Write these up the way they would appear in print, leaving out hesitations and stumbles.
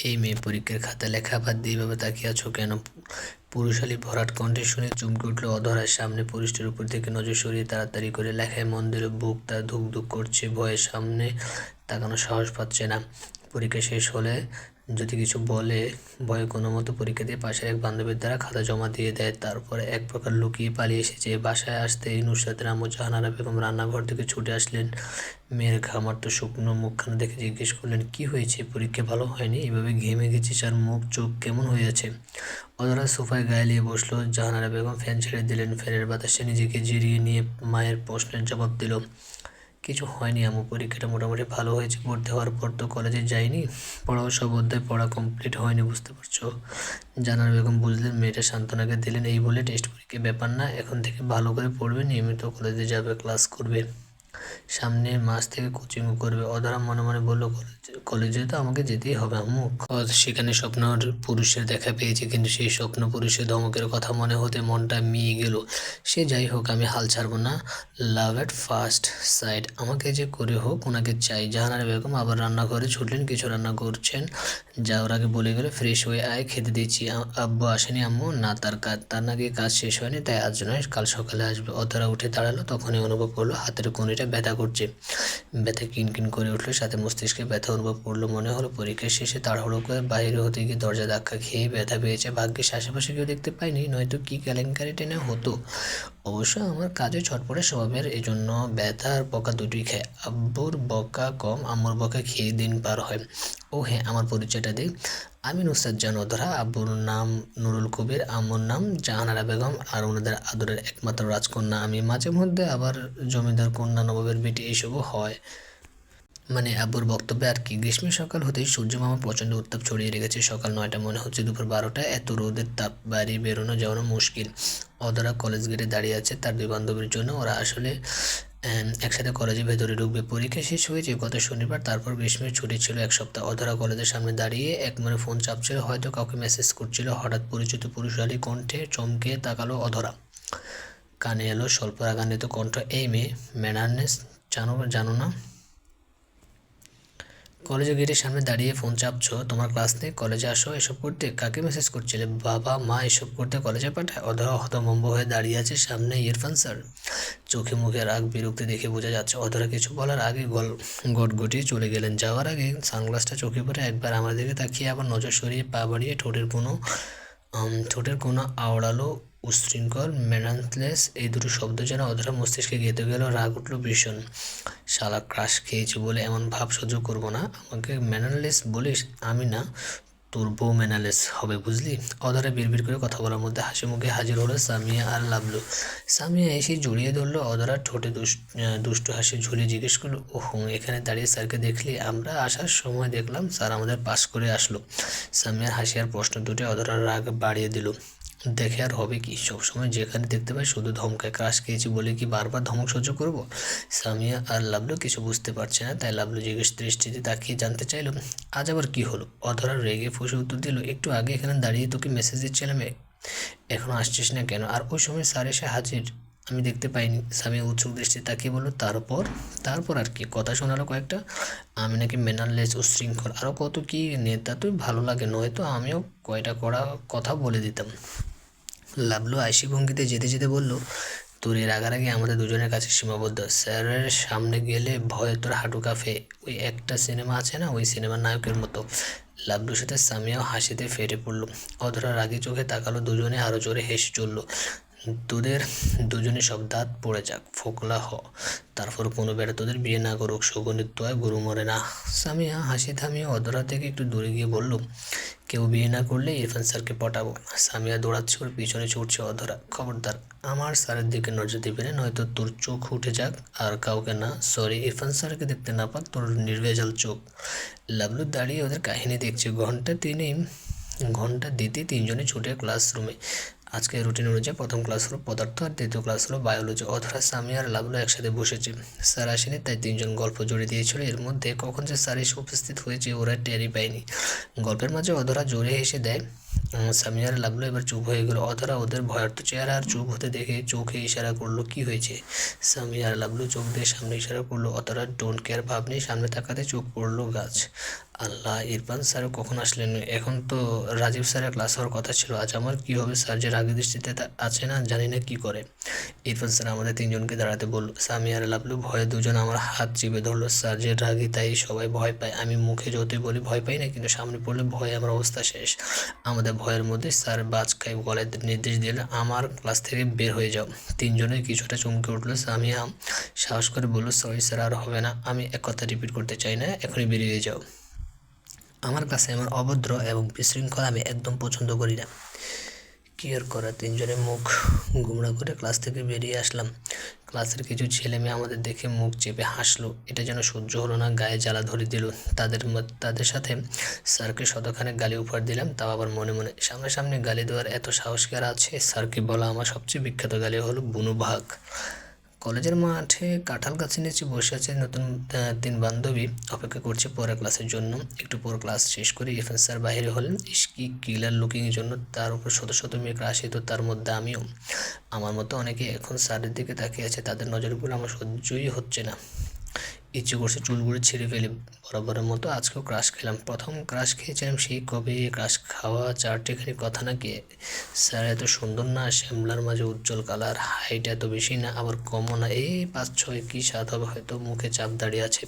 এই মেয়ে পরীক্ষার খাতা লেখা বাদ দিয়ে এভাবে তাকিয়ে আছো কেন? পুরুষালী ভরাট কণ্ঠে শুনে চমকে উঠল অধরার। সামনে পরিষ্ঠের উপর থেকে নজর সরিয়ে তাড়াতাড়ি করে লেখায় মন দিল। বুক তার ধুক ধুক করছে, ভয়ে সামনে তাকানোর সাহস পাচ্ছে না। পরীক্ষা শেষ হলে যদি কিছু বলে, ভয়ে কোনো মতো পরীক্ষা দিয়ে পাশের এক বান্ধবীর দ্বারা খাতা জমা দিয়ে দেয়। তারপরে এক প্রকার লুকিয়ে পালিয়ে এসেছে। বাসায় আসতেই নুসরাতের আম্মু জাহানারা বেগম রান্নাঘর থেকে ছুটে আসলেন। মেয়ের ঘামাট্ট শুকনো মুখখানা দেখে জিজ্ঞেস করলেন, কি হয়েছে? পরীক্ষা ভালো হয়নি? এভাবে ঘেমে গেছিস আর মুখ চোখ কেমন হয়ে আছে? অধরা সোফায় গায়ে নিয়ে বসলো। জাহানারা বেগম ফ্যান ছেড়ে দিলেন। ফ্যানের বাতাসে নিজেকে জিরিয়ে নিয়ে মায়ের প্রশ্নের জবাব দিল, কিছু হয়নি আম্মু, পরীক্ষাটা মোটামুটি ভালো হয়েছে। ভর্তি হওয়ার পর তো কলেজে যাইনি, পড়াও সব অধ্যায় পড়া কমপ্লিট হয়নি, বুঝতে পারছো? জাহানারা বেগম বুঝলেন। মেয়েটা সান্ত্বনাকে দিলেন, এই বলে, টেস্ট পরীক্ষার ব্যাপার না, এখন থেকে ভালো করে পড়বে, নিয়মিত কলেজে যাবে, ক্লাস করবে, সামনের মাস থেকে কোচিংও করবে। অধরা মনে মনে বলল, কলেজে তো আমাকে যেতেই হবে আম্মু। সেখানে স্বপ্নর পুরুষের দেখা পেয়েছে, কিন্তু সেই স্বপ্ন পুরুষের ধমকের কথা মনে হতে মনটা মিয়ে গেল। সে যাই হোক, আমি হাল ছাড়বো না। লাভ এট ফার্স্ট সাইট, আমাকে যে করে হোক ওনাকে চাই। জাহানারা বেগম আবার রান্নাঘরে ছুটলেন। কিছু রান্না করছেন, যাওয়ার আগে বলে গেলে, ফ্রেশ হয়ে আয়, খেতে দিচ্ছি। আব্বু আসেনি আম্মু? না, তার নাকি কাজ শেষ হয়নি, তাই আজ নয়, কাল সকালে আসবে। অধরা উঠে দাঁড়ালো। তখনই অনুভব করলো হাতের কনুইটা ব্যথা করছে। ব্যথা কিনকিন করে উঠলো, সাথে মস্তিষ্কে ব্যথা অনুভব করলো। মনে হলো পরীক্ষা শেষে তাড়াহুড়ো করে বাইরে হতে গিয়ে দরজা ধাক্কা খেয়ে ব্যথা পেয়েছে। ভাগ্যিস আশেপাশে কেউ দেখতে পায়নি, নয়তো কি কেলেঙ্কারি টেনে হতো। অবশ্য আমার কাজে ছটপটে স্বভাবের, এজন্য ব্যথা আর বকা দুটোই খায়। আব্বুর বকা কম, আম্মুর বকা খেয়ে দিন পার হয়। ও হ্যাঁ, আমার পরিচয়টা দিই, আমি নুসরাত জাহান অধরা। আব্বুর নাম নুরুল কবির, আম্মুর নাম জাহানারা বেগম, আর ওনাদের আদরের একমাত্র রাজকন্যা আমি। মাঝে মধ্যে আবার জমিদার কন্যা, নবাবের বেটি, এইসবও হয়। মানে আব্বুর বক্তব্যে আর কি। গ্রীষ্মের সকাল হতেই সূর্যমামা প্রচণ্ড উত্তাপ ছড়িয়ে রেখেছে। সকাল 9টা মনে হচ্ছে দুপুর 12টা। এত রোদের তাপ, বাইরে বেরোনো যাওয়ানো মুশকিল। অধরা কলেজ গেটে দাঁড়িয়ে আছে তার দুই বান্ধবীর জন্য। ওরা আসলে একসাথে কলেজে ভেতরে ঢুকবে। পরীক্ষা শেষ হয়েছে গত শনিবার, তারপর গ্রীষ্মের ছুটি ছিল এক সপ্তাহ। অধরা কলেজের সামনে দাঁড়িয়ে এক মনে ফোন চাপছিল, হয়তো কাউকে মেসেজ করছিল। হঠাৎ পরিচিত পুরুষালী কণ্ঠে চমকে তাকালো অধরা। কানে এলো স্বল্প রাগান্বিত কণ্ঠ, এই মেয়ে ম্যানারনেস জানো না? কলেজের গেটের সামনে দাঁড়িয়ে ফোন চাপছো? তোমার ক্লাস নেই, কলেজে আসো এসব করতে? কাকে মেসেজ করছিলে? বাবা মা এসব করতে কলেজে পাঠায়? অধরা হতভম্ব হয়ে দাঁড়িয়ে আছে সামনে ইরফান স্যার। চোখে মুখে রাগ বিরক্তি দেখে বোঝা যাচ্ছে। অধরা কিছু বলার আগে গটগটিয়ে চলে গেলেন। যাওয়ার আগে সানগ্লাসটা চোখে পড়ে একবার আমার দিকে তাকিয়ে আবার নজর সরিয়ে পা বাড়িয়ে ঠোঁটের কোনো আওড়ালো উচ্ছৃঙ্খল ম্যানার্সলেস, এই দুটো শব্দ যেন অধরা মস্তিষ্কে গেঁথে গেল। রাগ উঠল ভীষণ। শালা ক্রাশ খেয়েছি বলে এমন ভাব সহ্য করবো না। আমাকে ম্যানারলেস বলিস? আমি না, তোর বউ ম্যানারলেস হবে, বুঝলি? অধরা বিড়বিড় করে কথা বলার মধ্যে হাসি মুখে হাজির হলো সামিয়া আর লাবলু। সামিয়া এসে জড়িয়ে ধরলো অধরার ঠোঁটে, দুষ্টু হাসি ঝুলিয়ে জিজ্ঞেস করলো, ওহ, এখানে দাঁড়িয়ে স্যারকে দেখলি? আমরা আসার সময় দেখলাম স্যার আমাদের পাস করে আসলো। সামিয়ার হাসি আর প্রশ্ন দুটো অধরার রাগ বাড়িয়ে দিল। দেখে আর হবে কি, সবসময় যেখানে দেখতে পাই শুধু ধমকায়। ক্রাশ খেয়েছি বলে কি বারবার ধমক সহ্য করব? সামিয়া আর লাবলু কিছু বুঝতে পারছে না, তাই লাবলু জিজ্ঞেস দৃষ্টিতে তাকিয়ে জানতে চাইল, আজ আবার কি হলো? অধরা রেগে ফুঁসে উত্তর দিল, একটু আগে এখানে দাঁড়িয়ে তোকে মেসেজ দিচ্ছিলাম, এখনো আসছিস না কেন? আর ওই সময় স্যার এসে হাজির, আমি দেখতে পাইনি। সামিয়া উৎসুক দৃষ্টি তাকিয়ে বলল, তারপর আর কি? কথা শোনালো কয়েকটা, আমি নাকি ম্যানারলেস, উচ্ছৃঙ্খল, আরও কত কি। নেতা তুই ভালো লাগে, নয়তো আমিও কয়টা কড়া কথা বলে দিতাম। লাবলু আইসি ভঙ্গিতে যেতে যেতে বলল, তোর এর রাগারাগি আমাদের দুজনের কাছে সীমাবদ্ধ। স্যারের সামনে গেলে ভয়ে তোর হাঁটু কাঁপে। ওই একটা সিনেমা আছে না, ওই সিনেমার নায়কের মতো। লাবলুর সাথে সামিয়াও হাসিতে ফেটে পড়ল। অধরা রাগি চোখে তাকালো। দুজনে আরও জোরে হেসে চলল। তোদের দুজনে সব দাঁত পড়ে যাক, ফোকলা হ, তারপর কোনো বেটা তোদের বিয়ে না করুক, শকুনির তোয়ায় গরু মরে না। সামিয়া হাসি থামিয়ে অধরা থেকে একটু দূরে গিয়ে বলল, কেউ বিয়ে না করলে ইরফান স্যারকে পটাবো। সামিয়া দৌড়াচ্ছে, ওর পিছনে ছুটছে অধরা। খবরদার আমার স্যারের দিকে নজর দিবি না, নয়তো তোর চোখ উঠে যাক। আর কাউকে না, সরি, ইরফান স্যারকে দেখতে না পাক তোর নির্ভেজাল চোখ। লাবলু দাঁড়িয়ে ওদের কাহিনী দেখছে। ঘন্টা দিতে তিনজনে ছুটে ক্লাসরুমে। আজকে রুটিন অনুযায়ী প্রথম ক্লাস হলো পদার্থ আর দ্বিতীয় ক্লাস হলো বায়োলজি। অধরা, সামিয়া আর লাবলু একসাথে বসেছে। স্যার আসেনি, তাই তিনজন গল্প জুড়ে দিয়েছিল। এর মধ্যে কখন যে স্যার এসে উপস্থিত হয়েছে ওরা টেরই পায়নি। গল্পের মাঝে অধরা জোরে হেসে দেয়, সামিয়া আর লাবলু এবার চুপ হয়ে গেল। অধরা ওদের ভয়ার্ত চেহারা আর চুপ হতে দেখে চোখে ইশারা করলো, কি হয়েছে? সামিয়া আর লাবলু চোখ দিয়ে সামনে ইশারা করলো। অধরা ডোন্ট কেয়ার ভাব নিয়ে সামনে তাকাতে চোখ পড়লো গাছ। আল্লাহ, ইরফান স্যার কখন আসলেন? এখন তো রাজীব স্যারের ক্লাস হওয়ার কথা ছিল। আজ আমার কী হবে? স্যার যে রাগী দৃষ্টিতে আছে না, জানি না কি করে। ইরফান স্যার আমাদের তিনজনকে দাঁড়াতে বলল। সামিয়া আর লাবলু ভয়ে দুজন আমার হাত চেপে ধরলো। স্যার যে রাগী, তাই সবাই ভয় পায়। আমি মুখে যতই বলি ভয় পাই না, কিন্তু সামনে পড়লে ভয়ে আমার অবস্থা শেষ। আমাদের ভয়ের মধ্যে স্যার বাজ খাই গলায় নির্দেশ দিলেন, আমার ক্লাস থেকে বের হয়ে যাও। তিনজনে কিছুটা চমকে উঠলো। সামিয়া সাহস করে বলল, সরি স্যার, আর হবে না। আমি এক কথা রিপিট করতে চাই না, এখনই বেরিয়ে যাও। আমার কাছে এমন অভদ্র এবং বিশৃঙ্খলা আমি একদম পছন্দ করি না। কি আর করা, তিনজনে মুখ গুমরা করে ক্লাস থেকে বেরিয়ে আসলাম। ক্লাসের কিছু ছেলে মেয়ে আমাদের দেখে মুখ চেপে হাসলো। এটা যেন সহ্য হলো না, গায়ে জ্বালা ধরে দিল। তাদের সাথে স্যারকে শতখানে গালি উপহার দিলাম, তাও আবার মনে মনে। সামনাসামনি গালি দেওয়ার এত সাহস কি আর আছে? স্যারকে বলা আমার সবচেয়ে বিখ্যাত গালি হলো বুনু ভাগ। কলেজের মাঠে কাঁঠাল গাছের নিচে বসে আছে নতুন তিন বান্ধবী, অপেক্ষা করছে পরের ক্লাসের জন্য। একটু পর ক্লাস শেষ করে ইরফান স্যার বাইরে হলেন। কি কিলার লুকিংয়ের জন্য তার উপর শত শত মেয়ে ক্রাশ হতো, তার মধ্যে আমিও। আমার মতো অনেকে এখন স্যারের দিকে তাকিয়ে আছে, তাদের নজরগুলো আমার সহ্যই হচ্ছে না। ইচ্ছে করছে চুলগুলো ছিঁড়ে ফেলে। বরাবরের মতো আজকেও ক্রাশ খেলাম। প্রথম ক্রাশ খেয়েছিলাম সেই কবে। ক্রাশ খাওয়া চারটেখানি কথা নাকি? স্যার এত সুন্দর না, শ্যামলার মাঝে উজ্জ্বল কালার, হাইট এত বেশি না আবার কমও না, এই 5-6 কি স্বাদ হবে হয়তো। মুখে চাপ দাঁড়িয়ে আছে,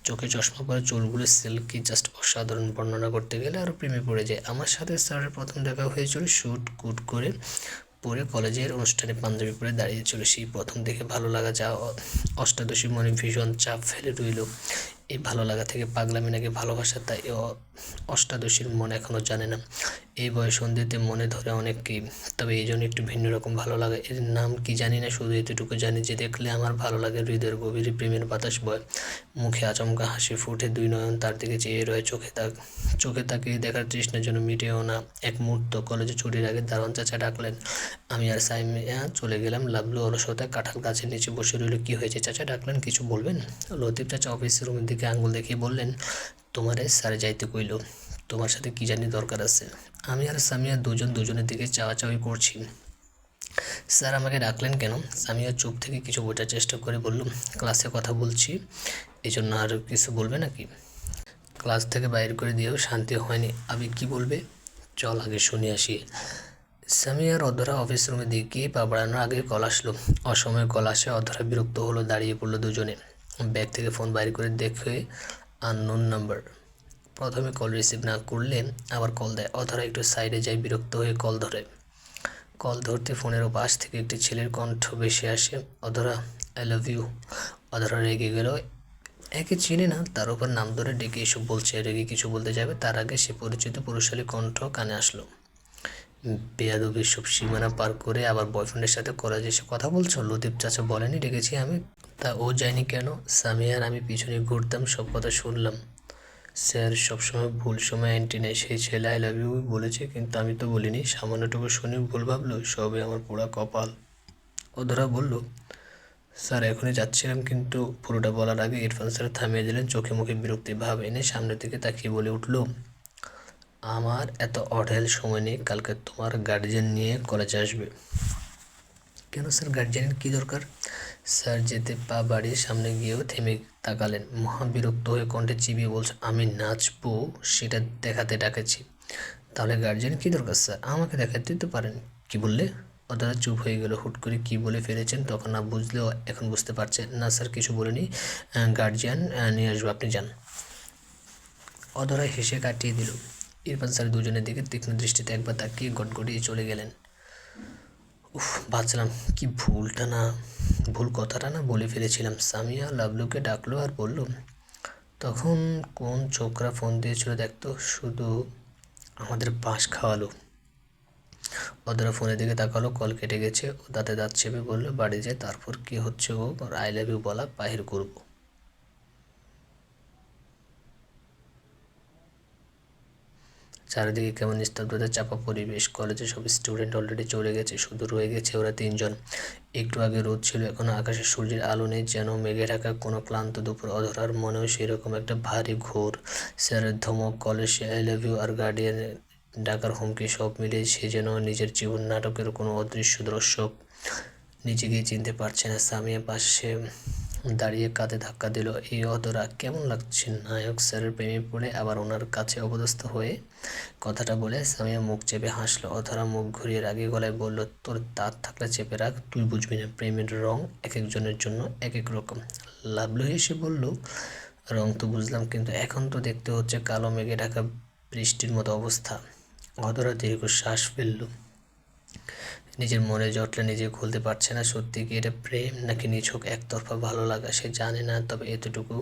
চোখে চশমা পরে, চুলগুলো সিল্কি, জাস্ট অসাধারণ। বর্ণনা করতে গেলে আরও প্রেমে পড়ে যায়। আমার সাথে স্যারের প্রথম দেখা হয়েছিল শ্যুট কুট করে পরে কলেজের অনুষ্ঠানে পাঞ্জাবি পরে দাঁড়িয়েছিল। সেই প্রথম দেখে ভালো লাগা যা অষ্টাদশী মনে ভীষণ চাপ ফেলে রইল। এই ভালো লাগা থেকে পাগলামি নাকি ভালোবাসা, তাই অষ্টাদশীর মন এখনও জানে না। এই বয়সন্ধিতে মনে ধরে অনেককেই, তবে এই জন্য একটু ভিন্ন রকম ভালো লাগে। এর নাম কি জানি না, শুধু এতটুকু জানি যে দেখলে আমার ভালো লাগে। হৃদয়ের গভীরে প্রেমের বাতাস বয়, মুখে আচমকা হাসি ফুটে, দুই নয়ন তার দিকে চেয়ে রয়ে। চোখে তাকিয়ে দেখার তৃষ্ণার জন্য মিটেও না এক মুহূর্ত। কলেজে ছুটির আগে দারোয়ান চাচা ডাকলেন। আমি আর সাইমিয়া চলে গেলাম। লাবলু অলসতায় কাঁঠাল গাছের নিচে বসে রইল। কি হয়েছে চাচা, ডাকলেন? কিছু বলবেন? লতিফ চাচা অফিসের রুমের দিকে আঙুল দেখিয়ে বললেন, তোমারে স্যার যাইতে কইল, তোমার সাথে কি জানি দরকার আছে। আমি আর সামিয়া দুজনের দিকে চাওয়াচাওয়ি করছি। স্যার আমাকে ডাকলেন কেন? সামিয়া চুপ থেকে কিছু বোঝার চেষ্টা করে বলল, ক্লাসে কথা বলছি, এই জন্য। আর কিছু বলবে নাকি? ক্লাস থেকে বাইরে করে দিয়েও শান্তি হয়নি। আমি কি বলবে? চল আগে শুনে আসি। সামিয়া আর অধরা অফিস রুমের দিকে পা বাড়ানোর আগে কল আসলো। অসময়ে কল আসে। অধরা বিরক্ত হলো, দাঁড়িয়ে পড়লো দুজনে। ব্যাগ থেকে ফোন বাইর করে দেখে আননোন নাম্বার। প্রথমে কল রিসিভ না করলে আবার কল দেয়। অধরা একটু সাইডে যায়, বিরক্ত হয়ে কল ধরে। কল ধরতে ফোনের পাশ থেকে একটি ছেলের কণ্ঠ ভেসে আসে, অধরা, আই লাভ ইউ। অধরা রেগে গেল। একে চিনে না, তার উপর নাম ধরে ডেকে এসব বলছে। রেগে কিছু বলতে যাবে, তার আগে সে পরিচিত পুরুষালী কণ্ঠ কানে আসলো। বেয়াদবির সব সীমানা পার করে আবার বয়ফ্রেন্ডের সাথে কলেজে এসে কথা বলছো? লতিফ চাচা বলেনি ডেকেছি আমি? তা ও যায়নি কেন? সামিয়া আর আমি পিছনে ঘুরতাম, সব কথা শুনলাম। স্যার সবসময় ভুল সময় অ্যান্টি নেয়। সেই ছেলে আই লাভ ইউ বলেছে, কিন্তু আমি তো বলিনি। সামান্যটুকু শুনে ভুল ভাবলো, সবে আমার পোড়া কপাল। অধরা বলল, স্যার এখনই যাচ্ছিলাম, কিন্তু পুরোটা বলার আগে ইরফান স্যার থামিয়ে দিলেন। চোখে মুখে বিরক্তি ভাব এনে সামনের দিকে তাকিয়ে বলে উঠল, আমার এত অঢেল সময় নেই, কালকে তোমার গার্জিয়ান নিয়ে কলেজে আসবে। কেন স্যার, গার্জিয়ানের কী দরকার? স্যার যেতে পা বাড়িয়ে সামনে গিয়েও থেমে তাকালেন। মহা বিরক্ত হয়ে কণ্ঠে চিবিয়ে বলছে, আমি নাচবো সেটা দেখাতে ডাকেছি। তাহলে গার্জিয়ান কী দরকার স্যার? আমাকে দেখাতে তো পারেন। কি বললে? অধরা চুপ হয়ে গেল। হুট করে কী বলে ফেলেছেন তখন না বুঝলেও এখন বুঝতে পারছেন। না স্যার, কিছু বলিনি, গার্জিয়ান নিয়ে আসবো, আপনি যান। অধরা হেসে কাটিয়ে দিল। ইরফান স্যার দুজনের দিকে তীক্ষ্ণ দৃষ্টিতে একবার তাকিয়ে গটগটিয়ে চলে গেলেন। উফ, বাঁচলাম। কি ভুল কথাটা না বলে ফেলেছিলাম। সামিয়া লাবলুকে ডাকলো আর বলল, তখন কোন ছোকরা ফোন দিয়েছিল দেখতো, শুধু আমাদের বাঁশ খাওয়ালো। অধরা ফোনের দিকে তাকালো, কল কেটে গেছে। ও দাঁতে দাঁত চেপে বলল, বাড়ি যায়, তারপর কি হচ্ছে ও আই লাভ ইউ বলা বাহির করবো। চারিদিকে কেমন নিস্তব্ধতা চাপা পরিবেশ। কলেজে সব স্টুডেন্ট অলরেডি চলে গেছে, শুধু রয়ে গেছে ওরা তিনজন। একটু আগে রোদ ছিল, এখন আকাশে সূর্যের আলো নেই, যেন মেঘে ঢাকা কোনো ক্লান্ত দুপুর। অধরার মনেও সেরকম একটা ভারী ঘোর। স্যারের ধমক, কলেজে আই লাভ ইউ আর গার্ডিয়ানের ডাকার হুমকি সব মিলিয়ে সে যেন নিজের জীবন নাটকের কোনো অদৃশ্য দর্শক, নিজেকেই চিনতে পারছে না। সামিয়া পাশে দাঁড়িয়ে কাঁধে ধাক্কা দিল। এই অধরা কেমন লাগছে? নায়ক স্যারের প্রেমে পড়ে আবার ওনার কাছে অপদস্থ হয়ে। কথাটা বলে সামিয়া মুখ চেপে হাসলো। অধরা মুখ ঘুরিয়ে রাগী গলায় বলল, তোর দাঁত থাকলে চেপে রাখ, তুই বুঝবি না, প্রেমের রং এক একজনের জন্য এক এক রকম। লাবলু হেসে বলল, রং তো বুঝলাম, কিন্তু এখন তো দেখতে হচ্ছে কালো মেঘে ঢাকা বৃষ্টির মতো অবস্থা। অধরা দীর্ঘশ্বাস ফেলল। নিজের মনে জটলা নিজে খুলতে পারছে না। সত্যি কি এটা প্রেম নাকি নিছক একতরফা ভালো লাগা সে জানে না। তবে এতটুকু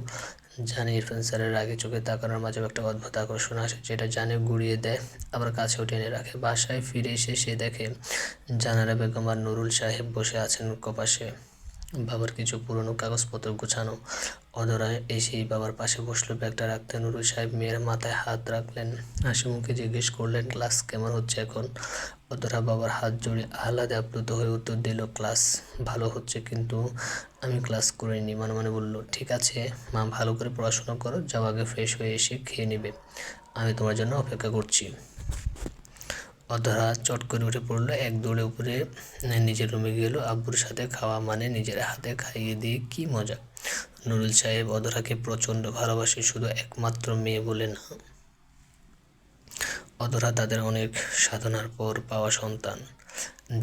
জানে, ইরফান স্যারের রাগে চোখে তাকানোর মাঝেও একটা অদ্ভুত আকর্ষণ আসে, যেটা জানে গুড়িয়ে দেয় আবার কাছেও টেনে রাখে। বাসায় ফিরে এসে সে দেখে জানারা বেগম আর নুরুল সাহেব বসে আছেন কপাশে, বাবার কিছু পুরনো কাগজপত্র গোছানো। অধরা এসেই বাবার পাশে বসলো, ব্যাগটা রাখতে। নুরুল সাহেব মেয়ের মাথায় হাত রাখলেন, হাসি মুখে জিজ্ঞেস করলেন, ক্লাস কেমন হচ্ছে এখন? অধরা বাবার হাত জড়িয়ে আহ্লাদে আপ্লুত হয়ে উত্তর দিল, ক্লাস ভালো হচ্ছে, কিন্তু আমি ক্লাস করিনি। মনে মনে বলল, ঠিক আছে মা, ভালো করে পড়াশোনা করো, যাও, আগে ফ্রেশ হয়ে এসে খেয়ে নেবে, আমি তোমার জন্য অপেক্ষা করছি। অধরা চট করে উঠে পড়লো, এক দৌড়ে উপরে নিজের রুমে গেল। আব্বুর সাথে খাওয়া মানে নিজের হাতে খাইয়ে দিয়ে কি মজা। নুরুল সাহেব অধরাকে প্রচণ্ড ভালোবাসে, শুধু একমাত্র মেয়ে বলে না, অধরা তাদের অনেক সাধনার পর পাওয়া সন্তান।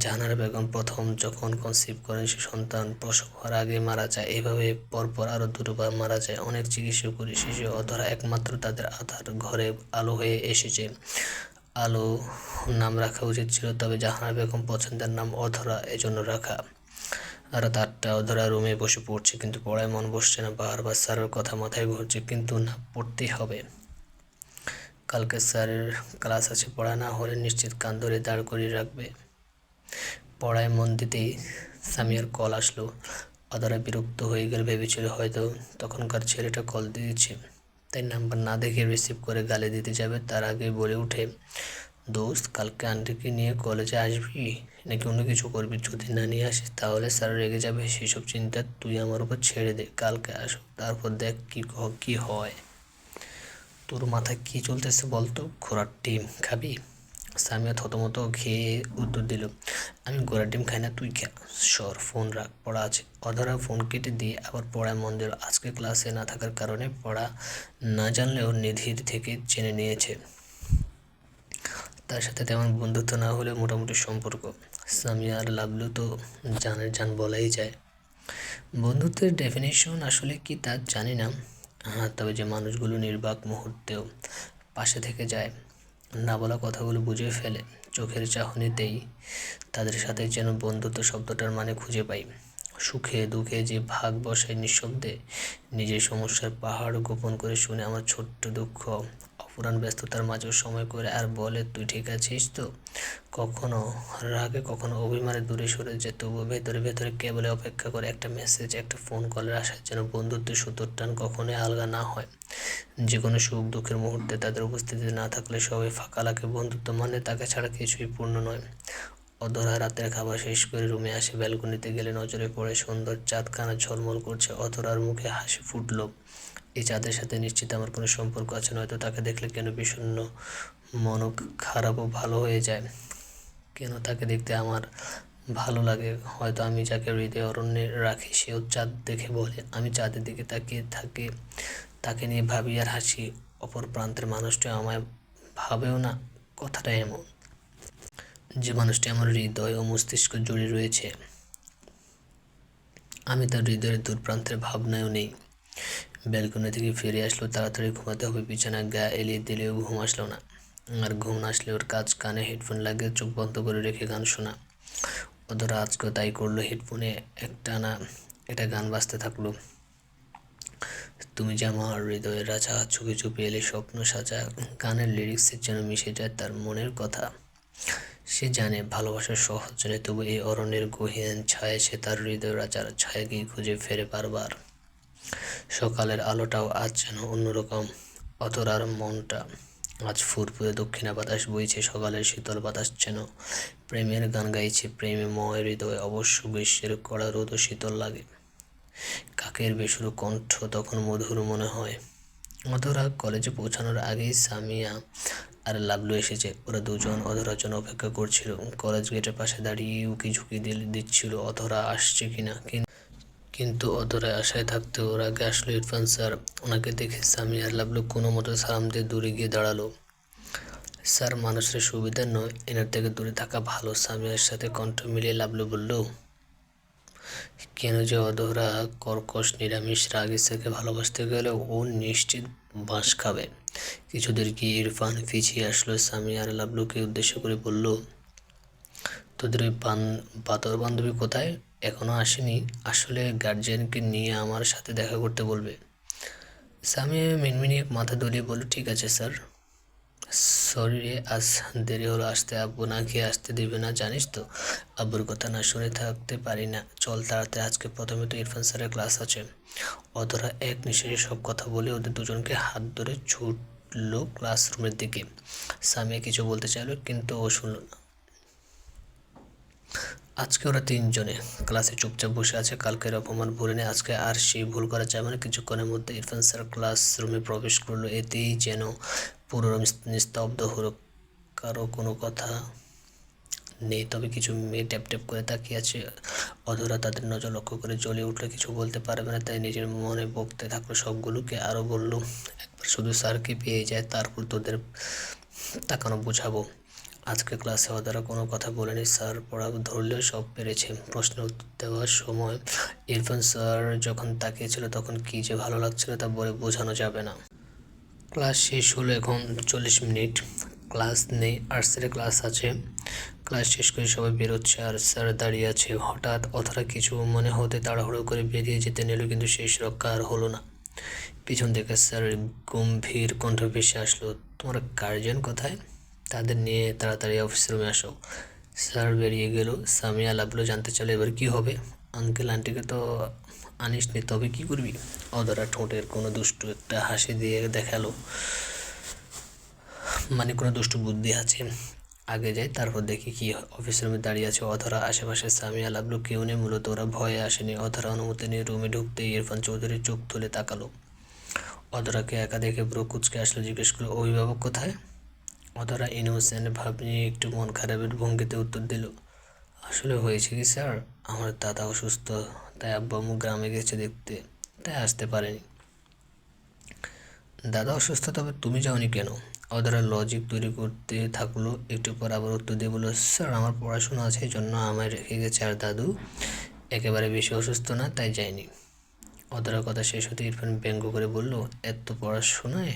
জাহানারা বেগম প্রথম যখন কনসিভ করেন, সে সন্তান প্রসব হওয়ার আগে মারা যায়। এভাবে পরপর আরও দুটোবার মারা যায়। অনেক চিকিৎসা করে শেষে অধরা একমাত্র তাদের আধার, ঘরে আলো হয়ে এসেছে। আলো নাম রাখা উচিত ছিল, তবে জাহানারা বেগম পছন্দের নাম অধরা, এজন্য রাখা। রাত 8টা, অধরা রুমে বসে পড়ছে, কিন্তু পড়ায় মন বসছে না। বারবার স্যারের কথা মাথায় ঘুরছে, কিন্তু না, পড়তেই হবে। কালকে স্যারের ক্লাস আছে, পড়া না হলে নিশ্চিত কান ধরে দাঁড় করিয়ে রাখবে। পড়ায় মন দিতেই সামিয়ার কল আসলো। অধরা বিরক্ত হয়ে গেল, ভেবেছিল হয়তো তখনকার ছেলেটা কল দিয়েছে, তাই নাম্বার না দেখে রিসিভ করে গালি দিতে যাবে, তার আগে বলে উঠে, দোস্ত, কালকে আন্টিকে নিয়ে কলেজে আসবি নাকি অন্য কিছু করবি? যদি না নিয়ে আসিস তাহলে স্যার রেগে যাবে, সেসব চিন্তা তুই আমার উপর ছেড়ে দে, কালকে আসো, তারপর দেখ কি হয়। তোর মাথায় কি চলতেছে বলতো? ঘোড়ার ডিম খাবি? সামিয়া থতমত খেয়ে উত্তর দিল, আমি ঘোড়ার ডিম খাই না, তুই খা। সর, ফোন রাখ, পড়া আছে। অধরা ফোন কেটে দিয়ে আবার পড়ায় মন দিল। আজকে ক্লাসে না থাকার কারণে পড়া না জানলেও নিধির থেকে জেনে নিয়েছে। তার সাথে তেমন বন্ধুত্ব না হলেও মোটামুটি সম্পর্ক। সামিয়া আর লাবলু তো জানের জান বলাই যায়। বন্ধুত্বের ডেফিনেশন আসলে কি তা জানি না। হ্যাঁ, তবে যে মানুষগুলো নির্বাক মুহূর্তেও পাশে থেকে যায়, না বলা কথাগুলো বুঝে ফেলে, চোখের চাহনিতেই তাদের সাথে যেন বন্ধুত্ব শব্দটার মানে খুঁজে পাই। সুখে দুঃখে যে ভাগ বসায় নিঃশব্দে, নিজের সমস্যার পাহাড় গোপন করে শুনে আমার ছোট্ট দুঃখ, অফুরান ব্যস্ততার মাঝেও সময় করে আর বলে, তুই ঠিক আছিস তো? কখনো রাগে, কখনো অভিমানে দূরে সরে যায়, তবুও ভেতরে ভেতরে কেবলে অপেক্ষা করে একটা মেসেজ, একটা ফোন কলের আশায়, যেন বন্ধুত্বের সুতোর টান কখনোই আলগা না হয়। যে কোনো সুখ দুঃখের মুহূর্তে তাদের উপস্থিতি না থাকলে সবাই ফাঁকা লাগে। বন্ধুত্ব মানে তাকে ছাড়া কিছুই পূর্ণ নয়। অধরা রাতের খাবার শেষ করে রুমে আসে। ব্যালকনিতে গেলে নজরে পড়ে সুন্দর চাঁদখানা ঝলমল করছে। অধরার মুখে হাসি ফুটল। এই চাঁদের সাথে নিশ্চিত আমার কোনো সম্পর্ক আছে, নয়তো তাকে দেখলে কেন বিষণ্ণ মন খারাপ ও ভালো হয়ে যায়, কেন তাকে দেখতে আমার ভালো লাগে। হয়তো আমি যাকে হৃদয় অরণ্যে রাখি, সেও চাঁদ দেখে বলে, আমি চাঁদের দিকে তাকিয়ে থাকে, তাকে নিয়ে ভাবি আর হাসি। অপর প্রান্তের মানুষটা আমায় ভাবেও না। কথাটা এমন, যে মানুষটি আমার হৃদয় ও মস্তিষ্ক জুড়ে রয়েছে, আমি তার হৃদয়ের দূর প্রান্তের ভাবনায়ও নেই। ব্যালকনি থেকে ফিরে আসলো, তাড়াতাড়ি ঘুমাতে হবে। বিছানা গা এলিয়ে দিলেও ঘুম আসলো না। আর ঘুম না আসলে ওর কাজ, কানে হেডফোন লাগিয়ে চোখ বন্ধ করে রেখে গান শোনা। অধরা আজকেও তাই করলো। হেডফোনে একটা গান বাজতে থাকলো, তুমি যে আমার হৃদয়ের রাজা, চোখে চুপে এলে স্বপ্ন সাজা। গানের লিরিক্সের যেন মিশে যায় তার মনের কথা। সে জানে ভালোবাসার সহজ জানে, তবু এই অরণ্যের গহীন ছায়ায় সে তার হৃদয় রাজার ছায়াকেই খুঁজে ফেরে বারবার। সকালের আলোটাও আজ যেন অন্যরকম। অধরার মনটা আজ ফুরফুরে, দক্ষিণা বাতাস বইছে, সকালের শীতল বাতাস যেন প্রেমের গান গাইছে। প্রেমে ময় হৃদয়, অবশ্য গ্রীষ্মের কড়া রোদ শীতল লাগে। কাকের বেসুরো কণ্ঠ তখন মধুর মনে হয়। অধরা কলেজে পৌঁছানোর আগেই সামিয়া আর লাবলু এসেছে। ওরা দুজন অধরার জন্য অপেক্ষা করছিল। কলেজ গেটের পাশে দাঁড়িয়ে উকি ঝুঁকি দিচ্ছিল অধরা আসছে কিনা। কিন্তু অধরা আশায় থাকতে ওর আগে আসলো ইরফান স্যার। ওনাকে দেখে সামি আর লাবলু কোনো মতো সালাম দিয়ে দূরে গিয়ে দাঁড়ালো। স্যার, মানুষের সুবিধা নয়, এনার থেকে দূরে থাকা ভালো। সামিয়ার সাথে কণ্ঠ মিলিয়ে লাবলু বলল। কেন যে অধরা কর্কশ নিরামিষ রাগ ইচ্ছাকে ভালোবাসতে গেলে ও নিশ্চিত বাঁশ খাবে। কিছুদের গিয়ে ইরফান পিছিয়ে আসলো। সামি আর লাবলুকে উদ্দেশ্য করে বলল, তোদের ওই বাতর বান্ধবী কোথায়? এখনো আসেনি? আসলে গার্জিয়ানকে নিয়ে আমার সাথে দেখা করতে বলবে। সামি মিনমিনিয়ে মাথা দুলিয়ে বলল, ঠিক আছে স্যার। সরি রে, আজ দেরি হলো আসতে। আব্বু না খেয়ে আসতে দেবে না, জানিস তো। আব্বুর কথা না শুনে থাকতে পারি না। চল তাড়াতাড়ি, আজকে প্রথমে তো ইরফান স্যারের ক্লাস আছে। অধরা এক নিঃশ্বাসে সব কথা বলে ওদের দুজনকে হাত ধরে ছুটলো ক্লাসরুমের দিকে। সামিয়া কিছু বলতে চাইল, কিন্তু ও শুনল না। আজকে ওরা তিনজনে ক্লাসে চুপচাপ বসে আছে। কালকের অপমান ভুলে নেই, আজকে আর সেই ভুল করা যাবে না। কিছুক্ষণের মধ্যে ইরফান স্যার ক্লাসরুমে প্রবেশ করলো। এতেই যেন পুরো নিস্তব্ধ হলো। কারো কোনো কথা নেই, তবে কিছু মেয়ে ট্যাপ ট্যাপ করে তাকিয়ে আছে। অধরা তাদের নজর লক্ষ্য করে জ্বলে উঠলো। কিছু বলতে পারবে না, তাই নিজের মনে বকতে থাকলো সবগুলোকে। আরও বলল, একবার শুধু স্যারকে পেয়ে যায়, তারপর তোদের তাকানো বুঝাবো। আজকে ক্লাসে অধরা কোনো কথা বলেনি। স্যার পড়া ধরলেও সব পেরেছে। প্রশ্নের উত্তর দেওয়ার সময় ইরফান স্যার যখন তাকিয়েছিল তখন কী যে ভালো লাগছিল তা বলে বোঝানো যাবে না। ক্লাস শেষ হলো। এখন 40 মিনিট ক্লাস নেই, আর্টসের ক্লাস আছে। ক্লাস শেষ করে সবাই বেরোচ্ছে আর স্যার দাঁড়িয়ে আছে। হঠাৎ অধরা কিছু মনে হতে তাড়াহুড়ো করে বেরিয়ে যেতে নিল, কিন্তু শেষ রক্ষা আর হলো না। পিছন থেকে স্যার গম্ভীর কণ্ঠ ভেসে আসলো, তোমার গার্জিয়ান কোথায়? তাদের নিয়ে তাড়াতাড়ি অফিস রুমে আসো। স্যার বেরিয়ে গেল। সামিয়া লাবলু জানতে চাইল, এবার কি হবে? আঙ্কেল আন্টিকে তো আনিসনি, তবে কি করবি? অধরা ঠোঁটের কোনো দুষ্টু একটা হাসি দিয়ে দেখালো, মানে কোনো দুষ্টু বুদ্ধি আছে। আগে যাই, তারপর দেখি কি হয়। অফিস রুমে দাঁড়িয়ে আছে অধরা, আশেপাশে সামিয়া লাবলু কেউ নেই। মূলত ওরা ভয়ে আসেনি। অধরা অনুমতি নিয়ে রুমে ঢুকতেই ইরফান চৌধুরী চোখ তুলে তাকালো। অধরাকে একা দেখে ব্রো কুঁচকে আসলো। জিজ্ঞেস করলো, অভিভাবক কোথায়? অধরা ইনোসেন্ট ভাব নিয়ে একটু মন খারাপের ভঙ্গিতে উত্তর দিল, আসলে হয়েছে কি স্যার, আমার দাদা অসুস্থ, তাই আব্বু আম্মু গ্রামে গেছে দেখতে, তাই আসতে পারেনি। দাদা অসুস্থ, তবে তুমি যাওনি কেন? অধরা লজিক তৈরি করতে থাকলো। একটু পর আবার উত্তর দিয়ে বললো, স্যার আমার পড়াশোনা আছে, এই জন্য আমায় রেখে গেছে। আর দাদু একেবারে বেশি অসুস্থ না, তাই যায়নি। অধরার কথা শেষ হতে ইরফান ব্যঙ্গ করে বলল, এত পড়াশোনায়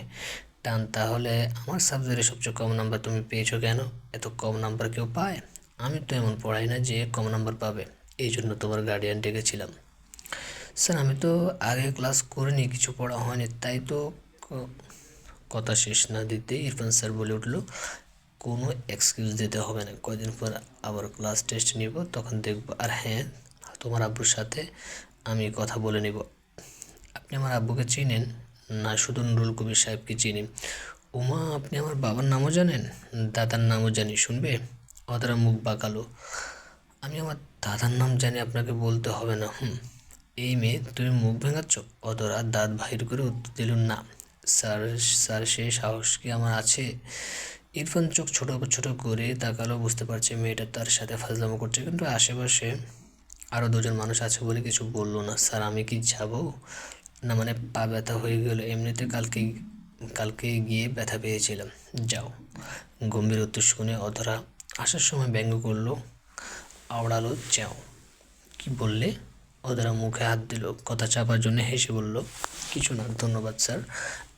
টান, তাহলে আমার সাবজেক্টে সবচেয়ে কম নাম্বার তুমি পেয়েছো কেন? এত কম নাম্বার কেউ পায়? আমি তো এমন পড়াই না যে কম নাম্বার পাবে, এই জন্য তোমার গার্ডিয়ান ডেকেছিলাম। স্যার আমি তো আগে ক্লাস করিনি, কিছু পড়া হয়নি, তাই তো। কথা শেষ না দিতে ইরফান স্যার বলে উঠল, কোনো এক্সকিউজ দিতে হবে না, কয়দিন পর আবার ক্লাস টেস্ট নিব, তখন দেখব। আর হ্যাঁ, তোমার আব্বুর সাথে আমি কথা বলে নিব। আপনি আমার আব্বুকে চিনেন? না, শুধু নুরুল কবির সাহেবকে চিনি। উমা, আপনি আমার বাবার নামও জানেন? দাদার নামও জানি, শুনবে? অধরা মুখ বাঁকালো, আমি আমার দাদার নাম জানি, আপনাকে বলতে হবে না। এই মেয়ে, তুমি মুখ ভেঙাচ্ছ? অধরা দাঁত বাহির করে উত্তর দিল, না স্যার, স্যার সেই সাহস কি আমার আছে? ইরফান চোখ ছোট ছোট করে তাকালো। বুঝতে পারছে মেয়েটা তার সাথে ফাজলামো করছে, কিন্তু আশেপাশে আরও দুজন মানুষ আছে বলে কিছু বললো না। স্যার আমি কি যাব? না মানে পা ব্যথা হয়ে গেল, এমনিতে কালকে কালকে গিয়ে ব্যথা পেয়েছিলাম। যাও। গম্ভীর উত্তর শুনে অধরা আসার সময় ব্যঙ্গ করলো, আওড়ালো, যাও। কি বললে? অধরা মুখে হাত দিল। কথা চাপার জন্য হেসে বলল, কিছু না, ধন্যবাদ স্যার,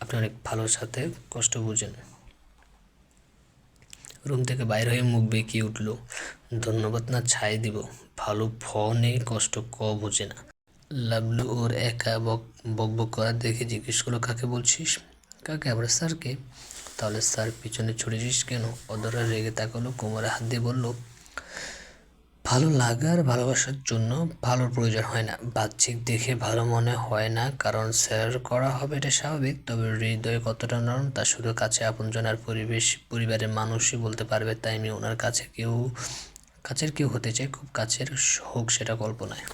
আপনি অনেক ভালো, সাথে কষ্ট বুঝেন। রুম থেকে বাইরে হয়ে মুখ বেঁকিয়ে উঠল, ধন্যবাদ না ছাই দিব, ভালো ফ নেই, কষ্ট ক বোঝে না। লাবলু ওর একা বকবক করা দেখে জিজ্ঞেস করলো, কাকে বলছিস? কাকে? আবার স্যারকে? তাহলে স্যার পিছনে ছুটেছিস কেন? অধরা রেগে তাকালো, কোমরে হাত দিয়ে বলল, ভালো লাগার ভালোবাসার জন্য ভালোর প্রয়োজন হয় না, বাহ্যিক দেখে ভালো মনে হয় না, কারণ স্যার করা হবে এটা স্বাভাবিক, তবে হৃদয় কতটা নরম তা শুধু কাছে আপনজন আর পরিবারের মানুষই বলতে পারবে। তাই আমি ওনার কাছের কেউ হতে চাই, খুব কাছের হোক সেটা কল্পনায়।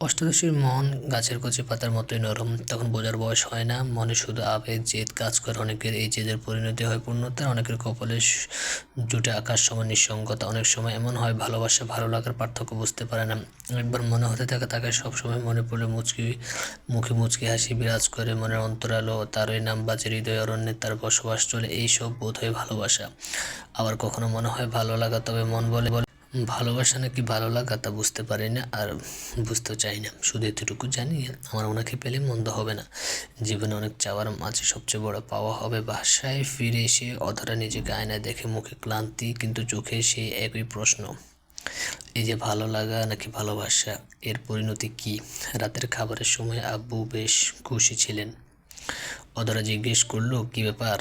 অষ্টাদশীর মন গাছের কচি পাতার মতোই নরম। তখন বোঝার বয়স হয় না, মনে শুধু আবেগ জেদ কাজ করে। অনেকের এই জেদের পরিণতি হয় পূর্ণতা, অনেকের কপালে জুটে আকাশ সমান নিঃসঙ্গতা। অনেক সময় এমন হয় ভালোবাসা ভালো লাগার পার্থক্য বুঝতে পারে না। একবার মনে হতে থাকে তাকে সবসময় মনে পড়লে মুখে মুচকি হাসি বিরাজ করে মনের অন্তরালো, তারই নাম বাজে হৃদয় অরণ্যে তার বসবাস চলে, এইসব বোধ হয় ভালোবাসা। আবার কখনো মনে হয় ভালো লাগা, তবে মন বলে ভালোবাসা নাকি ভালো লাগা তা বুঝতে পারি না, আর বুঝতেও চাই না। শুধু এতটুকু জানি, আমার ওনাকে পেলে মন্দ হবে না। জীবনে অনেক চাওয়ার মাঝে সবচেয়ে বড় পাওয়া হবে বাসায় ফিরে এসে অধরা নিজেকে আয়নায় দেখে, মুখে ক্লান্তি কিন্তু চোখে সেই একই প্রশ্ন, এই যে ভালো লাগা নাকি ভালোবাসা, এর পরিণতি কি? রাতের খাবারের সময় আব্বু বেশ খুশি ছিলেন। অধরা জিজ্ঞেস করলো, কি ব্যাপার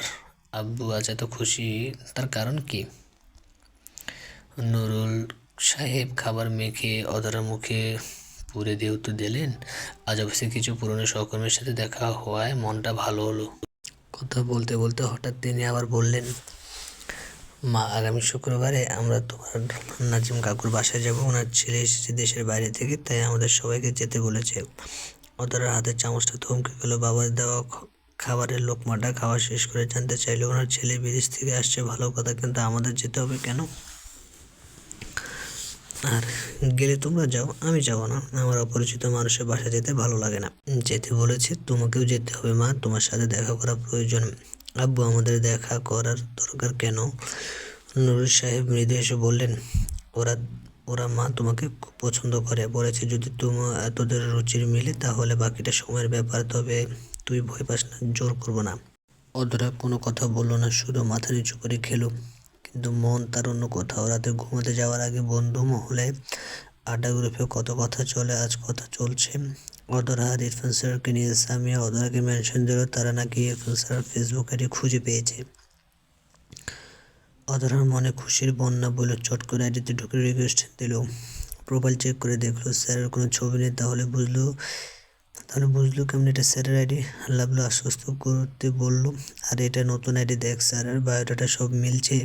আব্বু আজ এত খুশি, তার কারণ কি? নুরুল সাহেব খাবার মেখে অধরার মুখে পুরে দিয়ে উত্তর দিলেন, আজ অফিসে কিছু পুরনো সহকর্মীর সাথে দেখা হওয়ায় মনটা ভালো হলো। কথা বলতে বলতে হঠাৎ তিনি আবার বললেন, মা, আগামী শুক্রবারে আমরা তোমার নাজিম কাকুর বাসায় যাব। ওনার ছেলে এসেছে দেশের বাইরে থেকে, তাই আমাদের সবাইকে যেতে বলেছে। অধরার হাতের চামচটা থমকে গেল। বাবার দেওয়া খাবারের লোকমাটা খাওয়া শেষ করে জানতে চাইলো, ওনার ছেলে বিদেশ থেকে আসছে, ভালো কথা, কিন্তু আমাদের যেতে হবে কেন? আর গেলে তোমরা যাও, আমি যাব না। আমার অপরিচিত মানুষের বাসা যেতে ভালো লাগে না। যেতে বলেছে, তোমাকেও যেতে হবে মা, তোমার সাথে দেখা করা প্রয়োজন। আব্বু, আমাদের দেখা করার দরকার কেন? নুরুল সাহেব মৃদু এসে বললেন, ওরা ওরা মা তোমাকে খুব পছন্দ করে, বলেছে যদি তোদের রুচির মিলে তাহলে বাকিটা সময়ের ব্যাপার, তবে তুই ভয় পাস না, জোর করবো না। অধরা কোনো কথা বললো না, শুধু মাথা নিচু করে খেলো। কিন্তু মন তার অন্য কোথাও। রাতে ঘুমাতে যাওয়ার আগে বন্ধু মহলে আড্ডা গ্রুপে কত কথা চলে, আজ কথা চলছে অধরা আর ইরফান স্যারকে নিয়ে। সামিয়া অধরাকে মেনশন দিল, তারা নাকি ইরফান স্যার ফেসবুক আইডি খুঁজে পেয়েছে। অধরার মনে খুশির বন্যা বলল, চট করে আইডিতে ঢুকে রিকোয়েস্ট দিল। প্রোফাইল চেক করে দেখলো স্যারের কোনো ছবি নেই, তাহলে বুঝলো কেমন এটা স্যারের আইডি। লাভলো আশ্বস্ত করতে বলল, আর এটা নতুন আইডি, দেখ স্যারের বায়োডাটা সব মিলছে।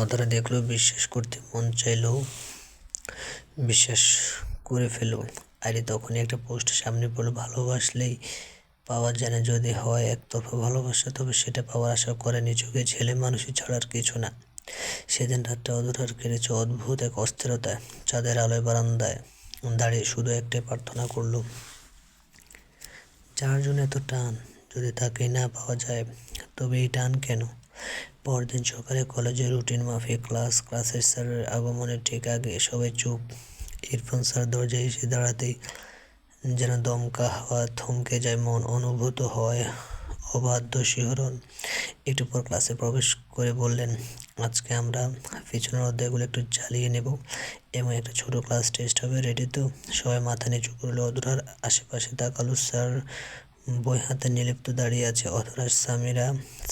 অধরা দেখলো, বিশ্বাস করতে মন চাইলেও বিশ্বাস করে ফেলো। আইডি তখনই একটা পোস্ট সামনে পড়লো, ভালোবাসলেই পাওয়া যায় না, যদি হয় একতরফা ভালোবাসা তবে সেটা পাওয়ার আশা করেনি, চোখে ছেলে মানুষই ছাড়ার কিছু না। সেদিন রাতটা অধরার কেটেছে অদ্ভুত এক অস্থিরতায়। চাঁদের আলোয় বারান্দায় দাঁড়িয়ে শুধু একটাই প্রার্থনা করলো, যার জন্য এত টান, যদি তাকেই না পাওয়া যায় তবে এই টান কেন? পরদিন সকালে কলেজের রুটিন মাফিক ক্লাসের স্যারের আগমনের ঠিক আগে সবাই চুপ। ইরফান স্যার দরজায় এসে দাঁড়াতেই যেন দমকা হাওয়া থমকে যায়, মন অনুভূত হয় অবাধ্য শিহরণ। একটু পর ক্লাসে প্রবেশ করে বললেন, আজকে আমরা পিছনের অধ্যায়গুলো একটু চালিয়ে নেব এবং একটা ছোট ক্লাস টেস্ট হবে, রেডি তো? সবাই মাথা নিচু করলো। অধরার আশেপাশে তাকালো। স্যার বই হাতে নির্লিপ্ত দাঁড়িয়ে আছে। অধরা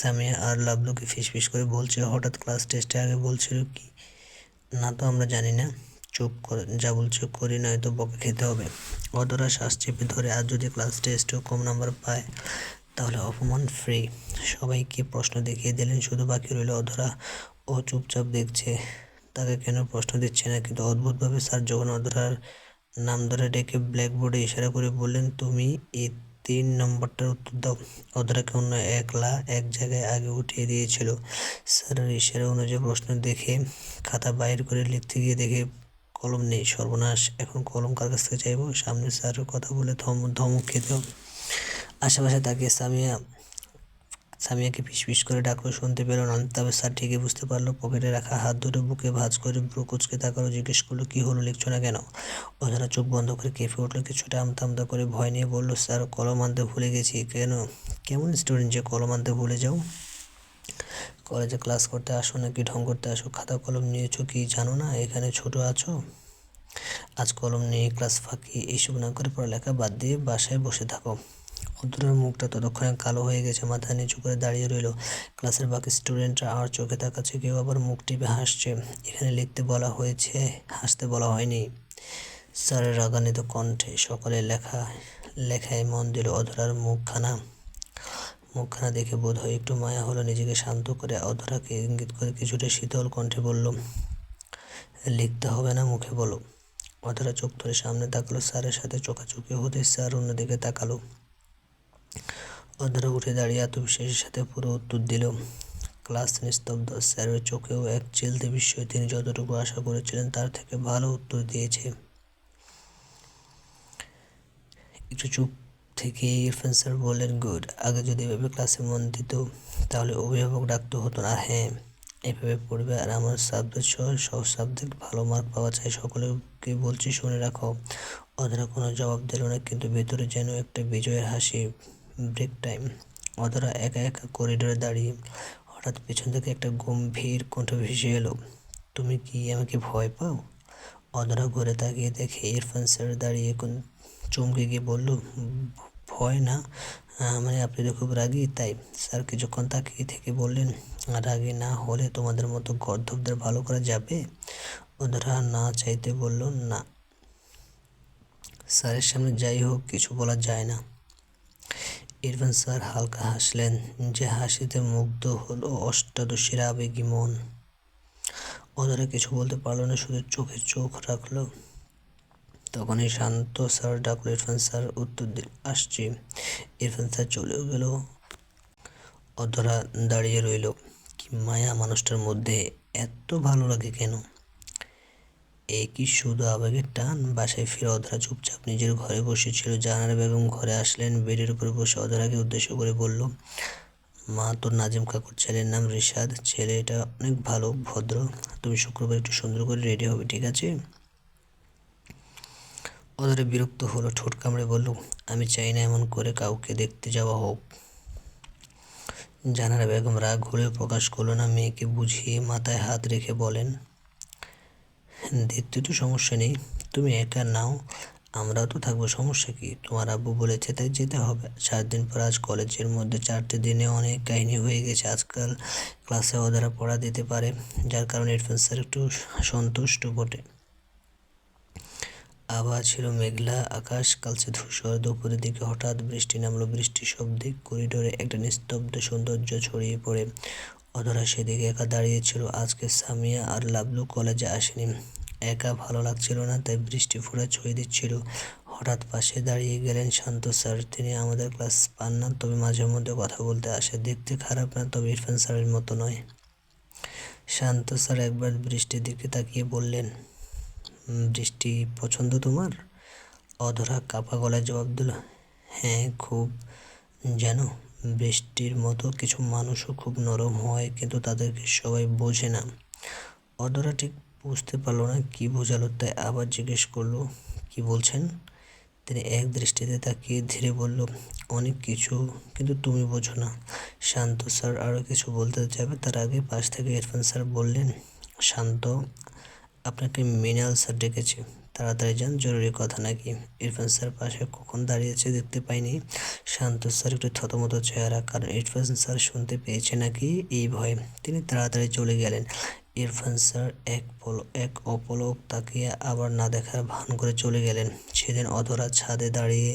সামিয়া আর লাবলুকে ফিসফিস করে বলছে, হঠাৎ ক্লাস টেস্টে আগে বলছিল কি না তো আমরা জানি না, চুপ করে যা বলছে করি, নয়তো বকা খেতে হবে। অধরা শ্বাস চেপে ধরে, আজ যদি ক্লাস টেস্টেও কম নাম্বার পায় তাহলে অপমান ফ্রি। সবাইকে প্রশ্ন দেখিয়ে দিলেন, শুধু বাকি রইল অধরা। ও চুপচাপ দেখছে তাকে কেন প্রশ্ন দিচ্ছে না, কিন্তু অদ্ভুতভাবে স্যার যখন অধরার নাম ধরে ডেকে ব্ল্যাকবোর্ডে ইশারা করে বললেন, তুমি এই 3 নম্বরটার উত্তর দাও। অধরাকে অন্য একলা এক জায়গায় আগে উঠিয়ে দিয়েছিল। স্যারের ইশারা অনুযায়ী প্রশ্ন দেখে খাতা বাইর করে লিখতে গিয়ে দেখে কলম নেই। সর্বনাশ, এখন কলম কার কাছ থেকে চাইবো? সামনে স্যারের কথা বলে ধমক খেতে হবে। আশেপাশে তাকিয়ে সামিয়াকে ফিসফিস করে ডাকলো, শুনতে পেল না, তবে স্যার ঠিকই বুঝতে পারলো। পকেটে রাখা হাত ধরে বুকে ভাঁজ করে ভ্রু কুঁচকে তাকালো, জিজ্ঞেস করলো, কি হলো, লিখছো না কেন? অধরা চোখ বন্ধ করে কেঁপে উঠলো, কিছুটা আমতা করে ভয় নিয়ে বলল, স্যার কলম আনতে ভুলে গেছি। কেন? কেমন স্টুডেন্ট যে কলম আনতে ভুলে যাও? কলেজে ক্লাস করতে আসো নাকি ঢং করতে আসো? খাতা কলম নিয়েছো কি জানো না এখানে ছোট আছো? আজ কলম নিয়ে ক্লাস ফাঁকি, এইসব না করে পড়ালেখা বাদ দিয়ে বাসায় বসে থাকো। অধরার মুখটা ততক্ষণে কালো হয়ে গেছে, মাথা নিচু করে দাঁড়িয়ে রইল। ক্লাসের বাকি স্টুডেন্টরা আর চোখে তাকাচ্ছে, কেউ আবার মুখ টিপে হাসছে। এখানে লিখতে বলা হয়েছে, হাসতে বলা হয়নি। স্যারের রাগান্বিত কণ্ঠে সকলে লেখায় মন দিল। অধরার মুখখানা দেখে বোধ হয় একটু মায়া হলো। নিজেকে শান্ত করে অধরাকে ইঙ্গিত করে কিছুটা শীতল কণ্ঠে বলল, লিখতে হবে না, মুখে বলো। অধরা চোখ ধরে সামনে তাকালো। স্যারের সাথে চোখাচোখি হতে স্যার অন্যদিকে তাকালো। অধরা উঠে দাঁড়িয়ে আত্মবিশ্বাসের সাথে পুরো উত্তর দিল। ক্লাস নিস্তব্ধ। স্যারের চোখেও এক চিলতে বিস্ময়। তিনি যতটুকু আশা করেছিলেন তার থেকে ভালো উত্তর দিয়েছে। একটু চুপ থেকে ইরফান স্যার বললেন, গুড। আগে যদি এভাবে ক্লাসে মন দিত তাহলে অভিভাবক ডাকতে হতো না। হ্যাঁ, এভাবে পড়বে আর আমার সাবজেক্ট সহ সব সাবজেক্ট ভালো মার্ক পাওয়া চাই। সকলকে বলছি, শুনে রাখো। অধরা কোনো জবাব দিল না, কিন্তু ভেতরে যেন একটা বিজয়ের হাসি। Break time. অধরা একা একা করিডোরে দাঁড়িয়ে। হঠাৎ পেছন থেকে একটা গম্ভীর কণ্ঠ ভেসে এলো, তুমি কি আমাকে ভয় পাও? অধরা ঘুরে তাকিয়ে দেখে ইরফান স্যার দাঁড়িয়ে। চমকে গিয়ে বলল, ভয় না, মানে আপনি তো খুব রাগী তাই? স্যার কিছুক্ষণ তাকিয়ে থেকে বললেন, রাগী না হলে তোমাদের মতো গর্দভদের ভালো করা যাবে? অধরা না চাইতে বলল, না স্যারের সামনে যাই হোক কিছু বলা যায় না। ইরফান স্যার হালকা হাসলেন, যে হাসিতে মুগ্ধ হলো অষ্টাদশীর আবেগী মন। অধরা কিছু বলতে পারলো না, শুধু চোখে চোখ রাখলো। তখনই শান্ত স্যার ডাকলো। ইরফান স্যার উত্তর দিল, আসছি। ইরফান স্যার চলেও গেল। অধরা দাঁড়িয়ে রইল। কি মায়া মানুষটার মধ্যে, এত ভালো লাগে কেন? এ কি শুধু আবেগের টান? বাসায় ফিরে অধরা চুপচাপ নিজের ঘরে বসেছিল। জাহানারা বেগম ঘরে আসলেন। বেডের উপরে বসে অধরাকে উদ্দেশ্য করে বলল, মা, তোর নাজিম কাকুর ছেলের নাম রিশাদ। ছেলেটা অনেক ভালো, ভদ্র। তুমি শুক্রবার একটু সুন্দর করে রেডি হবে, ঠিক আছে? অধরা বিরক্ত হলো, ঠোঁট কামড়ে বলল, আমি চাই না এমন করে কাউকে দেখতে যাওয়া হোক। জাহানারা বেগম রাগ হলেও প্রকাশ করলো না। মেয়েকে বুঝিয়ে মাথায় হাত রেখে বলেন, দেখতে তো সমস্যা নেই, তুমি একা নাও, আমরাও তো থাকবো, সমস্যা কি? তোমার আব্বু বলেছে তাই যেতে হবে। 4 দিন পর আজ কলেজের মধ্যে 4টে দিনে অনেক কাহিনী হয়ে গেছে। আজকাল ক্লাসে অধরা পড়া দিতে পারে, যার কারণে ইরফান স্যার একটু সন্তুষ্ট বটে। আবহাওয়া ছিল মেঘলা আকাশ, কালচে ধূসর। দুপুরের দিকে হঠাৎ বৃষ্টি নামলো। বৃষ্টির শব্দে করিডোরে একটা নিস্তব্ধ সৌন্দর্য ছড়িয়ে পড়ে। অধরা সেদিকে একা দাঁড়িয়েছিল। আজকে সামিয়া আর লাবলু কলেজে আসেনি। একা ভালো লাগছিল না, তাই বৃষ্টি ফোঁটা ছুঁয়ে দিচ্ছিল। হঠাৎ পাশে দাঁড়িয়ে গেলেন শান্ত স্যার। তিনি আমাদের ক্লাস পান না, তবে মাঝে মধ্যে কথা বলতে আসে। দেখতে খারাপ না, তবে ইরফান স্যারের মতো নয়। শান্ত স্যার একবার বৃষ্টির দিকে তাকিয়ে বললেন, বৃষ্টি পছন্দ তোমার? অধরা কাপা গলায় জবাব দিল, হ্যাঁ খুব। জানো, বৃষ্টির মতো কিছু মানুষও খুব নরম হয়, কিন্তু তাদেরকে সবাই বোঝে না। অধরা ঠিক বুঝতে পারলো না কি বোঝালো, তাই আবার জিজ্ঞেস করলো, কি বলছেন? তিনি এক দৃষ্টিতে তাকিয়ে ধীরে বলল, অনেক কিছু, কিন্তু তুমি বোঝো না। শান্ত স্যার আরও কিছু বলতে যাবে, তার আগে পাশ থেকে ইরফান স্যার বললেন, শান্ত, আপনাকে মৃণাল স্যার ডেকেছে, তাড়াতাড়ি যান, জরুরি কথা নাকি? ইরফান স্যার পাশে কখন দাঁড়িয়েছে দেখতে পাইনি। শান্ত স্যার একটু থতমত চেহারা, কারণ ইরফান স্যার শুনতে পেয়েছে নাকি এই ভয়ে। তিনি তাড়াতাড়ি চলে গেলেন। ইরফান স্যার এক অপলক তাকিয়ে আবার না দেখার ভান করে চলে গেলেন। সেদিন অধরা ছাদে দাঁড়িয়ে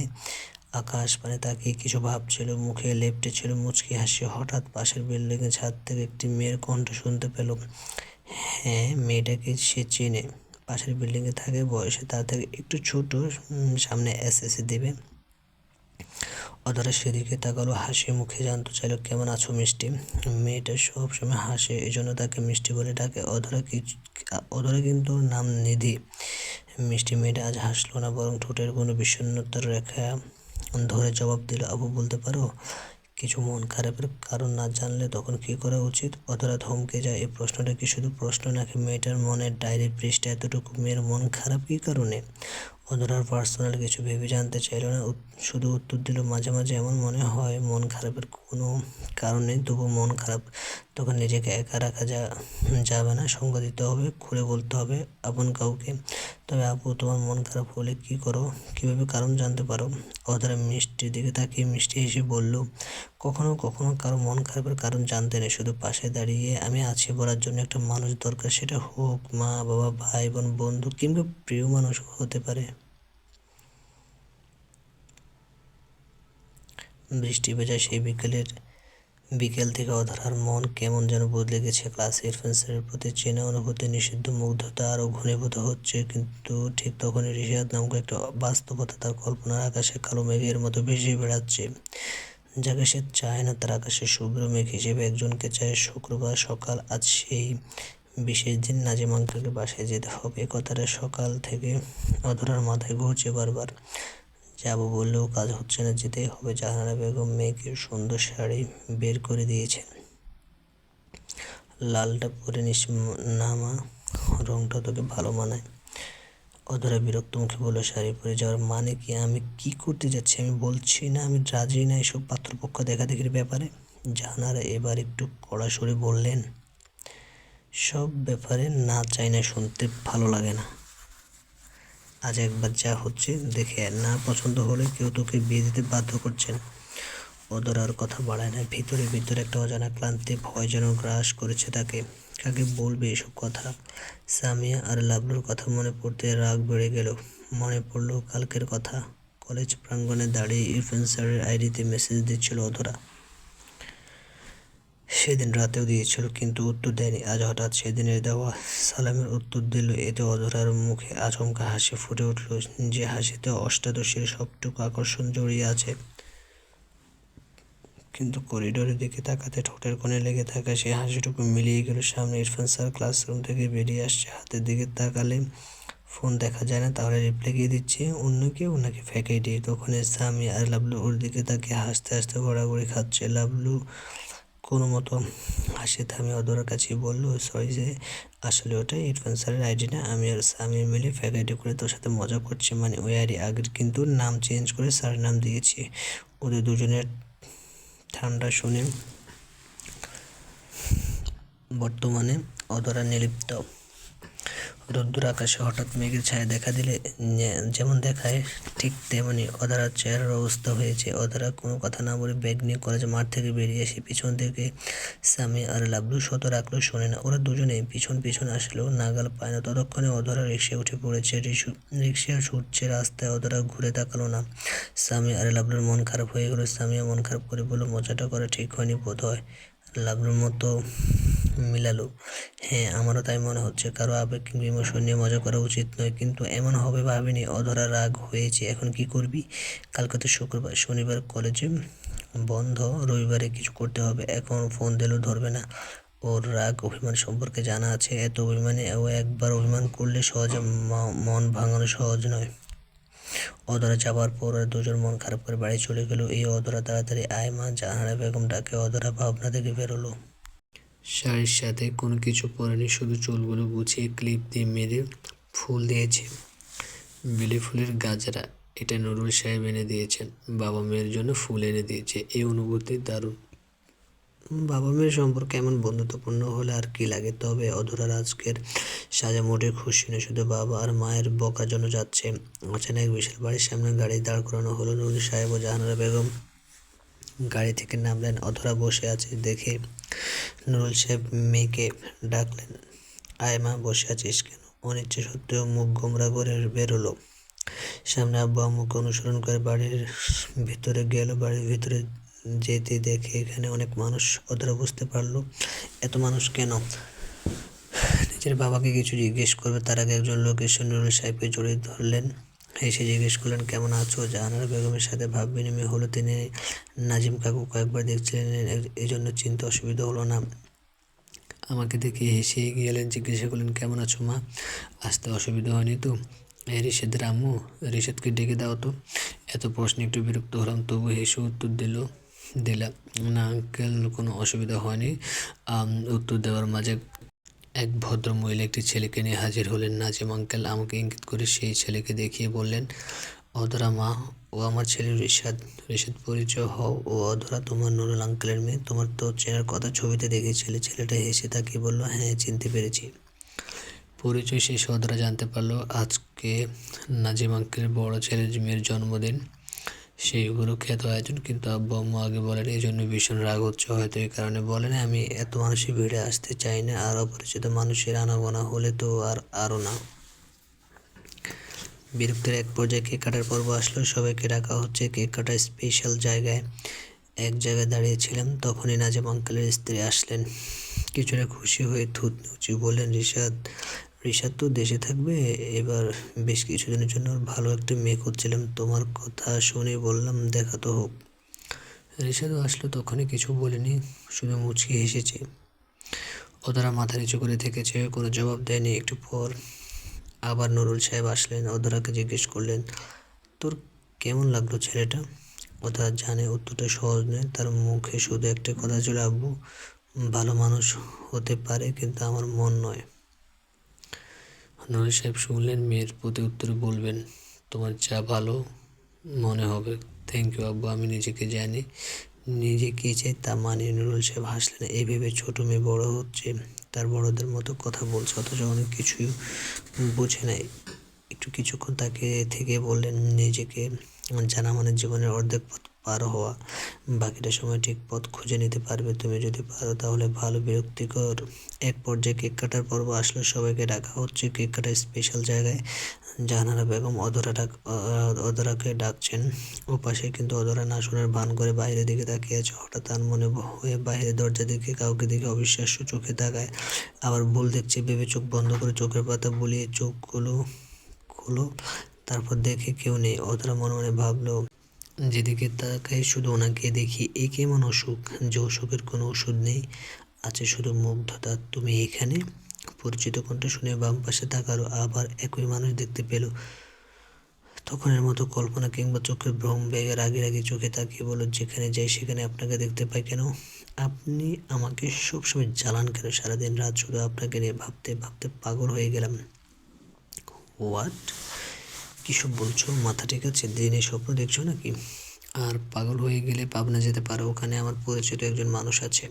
আকাশ পানে তাকিয়ে কিছু ভাবছিল। মুখে লেপ্টে ছিল মুচকি হাসি। হঠাৎ পাশের বিল্ডিংয়ের ছাদ থেকে একটি মেয়ের কণ্ঠ শুনতে পেল। হ্যাঁ, মেয়েটাকে সে চেনে, পাশের বিল্ডিংয়ে থাকে, বয়সে তার থেকে একটু ছোট, সামনে এসএসসি দেবে। অধরা সেদিকে তাকালো, হাসি মুখে জানতে চাইল, কেমন আছো মিষ্টি? মেয়েটা সব সময় হাসে, এই জন্য তাকে মিষ্টি বলে ডাকে। অধরা কিন্তু ওর নাম নিধি। মিষ্টি মেয়েটা আজ হাসলো না, বরং ঠোঁটের কোনো বিষণ্ণতার রেখা ধরে জবাব দিল, আবু বলতে পারো কিছু মন খারাপের কারণ না জানলে তখন কী করা উচিত? অধরা থমকে যায়। এই প্রশ্নটা কি শুধু প্রশ্ন, নাকি মেয়েটার মনের ডায়েরির পৃষ্ঠা এতটুকু? মেয়ের মন খারাপ কী কারণে? অধরার পার্সোনাল কিছু ভেবে জানতে চাইল না, শুধু উত্তর দিল, মাঝে মাঝে এমন মনে হয় মন খারাপের কোনো কারণ নেই, তবুও মন খারাপ। তখন নিজেকে একা রাখা যাবে না, সঙ্গ দিতে হবে, খুলে বলতে হবে আপন কাউকে। তবে আপু, তোমার মন খারাপ হলে কী করো, কীভাবে কারণ জানতে পারো? অধরা মিষ্টির দিকে তাকিয়ে মিষ্টি হেসে বলল, কখনো কখনো কারো মন খারাপের কারণ জানতে নেই, শুধু পাশে দাঁড়িয়ে আমি আছি বলার জন্য একটা মানুষ দরকার। সেটা হোক মা, বাবা, ভাই, বোন, বন্ধু, কিংবা প্রিয় মানুষ হতে পারে। বৃষ্টি ভেজা সেই বিকেলের বিকেল থেকে অধরার মন কেমন যেন বদলে গেছে। ক্লাসে ইরফান স্যারের প্রতি চেনা অনুভূতি, নিষিদ্ধ মুগ্ধতা আরও ঘনীভূত হচ্ছে। কিন্তু ঠিক তখনই রিশাদ নামক একটা বাস্তবতা তার কল্পনার আকাশে কালো মেঘের মতো ভেসে বেড়াচ্ছে, যাকে সে চায় না তার আকাশে শুভ্র মেঘ হিসেবে, একজনকে চায়। শুক্রবার সকাল, আজ সেই বিশেষ দিন। নাজিম আঙ্কেলকে বাসায় যেতে হবে, এ কথাটা সকাল থেকে অধরার মাথায় ঘুরছে বারবার। যাবো বললেও কাজ হচ্ছে না, যেতেই হবে। জাহানারা বেগম মেয়েকে সুন্দর শাড়ি বের করে দিয়েছেন। লালটা পরে নিস না মা, রংটা তোকে ভালো মানায়। অধরা বিরক্ত মুখে বলল, শাড়ি পরে যাওয়ার মানে কি? আমি কি করতে যাচ্ছি? আমি বলছি না আমি রাজি না এসব পাত্রপক্ষ দেখাদেখির ব্যাপারে। জাহানারা এবার একটু কড়া সুরে বললেন, সব ব্যাপারে না চাই না শুনতে ভালো লাগে না। আজ একবার যা হচ্ছে দেখে না পছন্দ হলে কেউ তোকে বিয়ে দিতে বাধ্য করছেন। অধরা আর কথা বাড়ায় না। ভিতরে ভিতরে একটা অজানা ক্লান্তি, ভয় যেন গ্রাস করেছে তাকে। কাকে বলবে এসব কথা? সামিয়া আর লাবলুর কথা মনে পড়তে রাগ বেড়ে গেল। মনে পড়ল কালকের কথা। কলেজ প্রাঙ্গণে দাঁড়িয়ে ইরফান স্যারের আইডিতে মেসেজ দিচ্ছিল অধরা। সেদিন রাতেও দিয়েছিল, কিন্তু উত্তর দেয়নি। আজ হঠাৎ সেদিনের দেওয়া সালামের উত্তর দিল। এতে অধরার মুখে আচমকা হাসি ফুটে উঠল, যে হাসিতে অষ্টাদশীর সবটুকু আকর্ষণ জড়িয়ে আছে। কিন্তু করিডোরের দিকে তাকাতে ঠোঁটের কোণে লেগে থাকা সেই হাসিটুকু মিলিয়ে গেল। সামনে ইরফান স্যার ক্লাসরুম থেকে বেরিয়ে আসছে। হাতের দিকে তাকালে ফোন দেখা যায় না, তাহলে রিপ্লাই গিয়ে দিচ্ছে অন্য কেউ নাকি ফ্যাকাল্টি। তখন সামি আর লাবলু ওর দিকে তাকিয়ে হাসতে হাসতে গড়াগড়ি খাচ্ছে। লাবলু কোনো মতো হাসি থামিয়ে অধরার কাছে বলল, সরি যে, আসলে ওটা ইরফান স্যারের আইডি না, আমি আর সামি মিলে ফ্যাকাল্টি করে তোর সাথে মজা করছি, মানে ওই আইডি আগের, কিন্তু নাম চেঞ্জ করে স্যারের নাম দিয়েছি। ওদের দুজনের ঠান্ডা শুনে বর্তমানে অধরা নির্লিপ্ত। রোদ্দুর আকাশে হঠাৎ মেঘের ছায়া দেখা দিলে যেমন দেখায়, ঠিক তেমনি অধরার চেহারার অবস্থা হয়েছে। অধরা কোনো কথা না বলে ব্যাগ নিয়ে কলেজ মাঠ থেকে বেরিয়ে এসে পিছন থেকে সামি আর লাবলু শত রাখলেও শোনে না। ওরা দুজনেই পিছন পিছন আসলেও নাগাল পায় না। ততক্ষণে অধরা রিক্সায় উঠে পড়েছে। রিক্সা ছুটছে রাস্তায়। অধরা ঘুরে তাকালো না। সামি আর লাবলুর মন খারাপ হয়ে গেল। সামিয়া মন খারাপ করে বলল, মজাটা করা ঠিক হয়নি বোধ হয়। লাবলুর মতো মিলালো, হ্যাঁ আমারও তাই মনে হচ্ছে। কারো আবেগ কিংবা ইমোশন নিয়ে মজা করা উচিত নয়, কিন্তু এমন হবে ভাবিনি। অধরা রাগ হয়েছে। এখন কি করবি? কালকে তো শুক্রবার, শনিবার কলেজে বন্ধ, রবিবারে কিছু করতে হবে। এখন ফোন দিলেও ধরবে না। ওর রাগ অভিমান সম্পর্কে জানা আছে। এত অভিমানে ও একবার অভিমান করলে সহজে মন ভাঙানো সহজ নয়। অধরা যাবার পর ওরা দুজন মন খারাপ করে বাড়ি চলে গেল। এই অধরা, তাড়াতাড়ি আয় মা, জাহানারা বেগম ডাকে। অধরা ভাবনা থেকে বেরোলো। শাড়ির সাথে কোনো কিছু পরেনি, শুধু চুলগুলো গুছিয়ে ক্লিপ দিয়ে মেরে ফুল দিয়েছে। বেলি ফুলের গাজরা, এটা নুরুল সাহেব এনে দিয়েছেন। বাবা মেয়ের জন্য ফুল এনে দিয়েছে। এই অনুভূতি দারুণ। বাবা মেয়ের সম্পর্ক এমন বন্ধুত্বপূর্ণ হলে আর কি লাগে। তবে অধরার আজকের সাজা মোটেই খুশি নয়, শুধু বাবা আর মায়ের বকার জন্য যাচ্ছে। অচানক বিশাল বাড়ির সামনে গাড়ি দাঁড় করানো হলো। নুরুল সাহেব ও জাহানারা বেগম গাড়ি থেকে নামলেন। অধরা বসে আছে দেখে নুরুল সাহেব মেয়েকে ডাকলেন, আয় মা, বসে আছিস কেন? অনিচ্ছা সত্ত্বেও মুখ গোমরা করে বেরোলো। সামনে আব্বু আম্মুকে অনুসরণ করে বাড়ির ভিতরে গেল। বাড়ির ভিতরে যেতে দেখে এখানে অনেক মানুষ। অধরা বুঝতে পারলো এত মানুষ কেন। নিজের বাবাকে কিছু জিজ্ঞেস করবে তার আগে একজন লোক এসে নুরুল সাহেবকে জড়িয়ে ধরলেন। এসে জিজ্ঞেস করলেন, কেমন আছো? জাহানারা বেগমের সাথে ভাব বিনিময় হলো। তিনি নাজিম কাকু কয়েকবার দেখছিলেন, এই জন্য চিনতে অসুবিধা হলো না। আমাকে দেখে হেসে এগিয়ে এলেন, জিজ্ঞাসা করলেন, কেমন আছো মা? আসতে অসুবিধা হয়নি তো? রিশাদের আম্মু, রিশাদকে ডেকে দাও তো। এত প্রশ্নে একটু বিরক্ত হলাম, তবু হেসে উত্তর দিলাম, না আঙ্কেল, কোনো অসুবিধা হয়নি। উত্তর দেওয়ার মাঝে এক ভদ্র মহিলা একটি ছেলেকে নিয়ে হাজির হলেন। নাজিম আঙ্কেল আমাকে ইঙ্গিত করে সেই ছেলেকে দেখিয়ে বললেন, অধরা মা, ও আমার ছেলে রিশাদ। রিশাদ পরিচয় হও। ও অধরা, তোমার নুরুল আঙ্কেলের মেয়ে। তোমার তো চেনার কথা, ছবিতে দেখেছিলে। ছেলেটা হেসে তাকিয়ে বলল, হ্যাঁ চিনতে পেরেছি। পরিচয় শেষ অধরা জানতে পারলো আজকে নাজিম আঙ্কেলের বড় ছেলের মেয়ের জন্মদিন। সেই খ্যাত আয়োজন, কিন্তু আব্বু আম্মু আগে বলেন, এই জন্য ভীষণ রাগ হচ্ছে। হয়তো এই কারণে বলেন, আমি এত মানুষের ভিড়ে আসতে চাই না, আর অপরিচিত মানুষের আনাগোনা হলে তো আরও না। বিরক্তির এক পর্যায়ে কেক কাটার পর্ব আসলো। সবাইকে ডাকা হচ্ছে কেক কাটার স্পেশাল জায়গায়। এক জায়গায় দাঁড়িয়েছিলাম, তখনই নাজেম আঙ্কেলের স্ত্রী আসলেন। কিছুটা খুশি হয়ে থুতনি বললেন, রিশাদ রিশাদ তো দেশে থাকবে এবার বেশ কিছুদিনের জন্য। ওর ভালো একটা মেয়ে খুঁজছিলাম, তোমার কথা শুনে বললাম দেখা তো হোক। রিশাদও আসলো, তখনই কিছু বলেনি, শুধু মুচকি হেসেছে। অধরা মাথা নিচু করে থেকেছে, কোনো জবাব দেয়নি। একটু পর আবার নুরুল সাহেব আসলেন। অধরাকে জিজ্ঞেস করলেন, তোর কেমন লাগলো ছেলেটা? অধরা জানে উত্তরটা সহজ নয়, তার মুখে শুধু একটা কথা ছিল, আব্বু ভালো মানুষ হতে পারে কিন্তু আমার মন নয়। নুরুল সাহেব শুনলেন, মেয়ের প্রতি উত্তরে বলবেন, তোমার যা ভালো মনে হবে। থ্যাংক ইউ আব্বু, আমি নিজেকে জানি, নিজে কী চাই তা মানি। নুরুল সাহেব হাসলেন, এই ভেবে ছোটো মেয়ে বড় হচ্ছে, তার বড়দের মতো কথা বলছে, অথচ অনেক কিছুই বোঝে নাই। একটু কিছুক্ষণ তাকে থেকে বললেন, নিজেকে জানা মানে জীবনের অর্ধেক পথ পার হওয়া, বাকিটা সময় ঠিক পথ খুঁজে নিতে পারবে তুমি যদি পারো, তাহলে ভালো। বিরক্তিকর এক পর্যায়ে কেক কাটার পর্ব আসলো, সবাইকে ডাকা হচ্ছে কেক কাটার স্পেশাল জায়গায়। জাহানারা বেগম অধরাকে ডাকছেন ওপাশে, কিন্তু অধরা না শোনার ভান করে বাইরের দিকে তাকিয়ে আছে। হঠাৎ আনমনে হয়ে বাইরের দরজা দিকে কাউকে দেখে অবিশ্বাস্য চোখে তাকায়, আবার ভুল দেখছে ভেবে চোখ বন্ধ করে চোখের পাতা বুলিয়ে চোখগুলো খুলো। তারপর দেখে কেউ নেই। অধরা মনে মনে ভাবলো, যেদিকে তাকাই শুধু ওনাকে দেখি, এ কেমন অসুখ যে অসুখের কোনো ওষুধ নেই, আছে শুধু মুগ্ধতা। তুমি এখানে? পরিচিত কণ্ঠ শুনে বাম পাশে তাকালো, আবার একই মানুষ দেখতে পেল। তখনের মতো কল্পনা কিংবা চোখের ভ্রম ভেঙে রাগি রাগি চোখে তাকিয়ে বলল, যেখানে যাই সেখানে আপনাকে দেখতে পাই কেন? আপনি আমাকে সবসময় জ্বালান কেন? সারাদিন রাত শুধু আপনাকে নিয়ে ভাবতে ভাবতে পাগল হয়ে গেলাম। হোয়াট? কিসব বলছো? মাথা ঠিক আছে? দিনে স্বপ্ন দেখছো নাকি? আর পাগল হয়ে গেলে পাবনা যেতে পারো, ওখানে আমার পরিচিত একজন মানুষ আছে।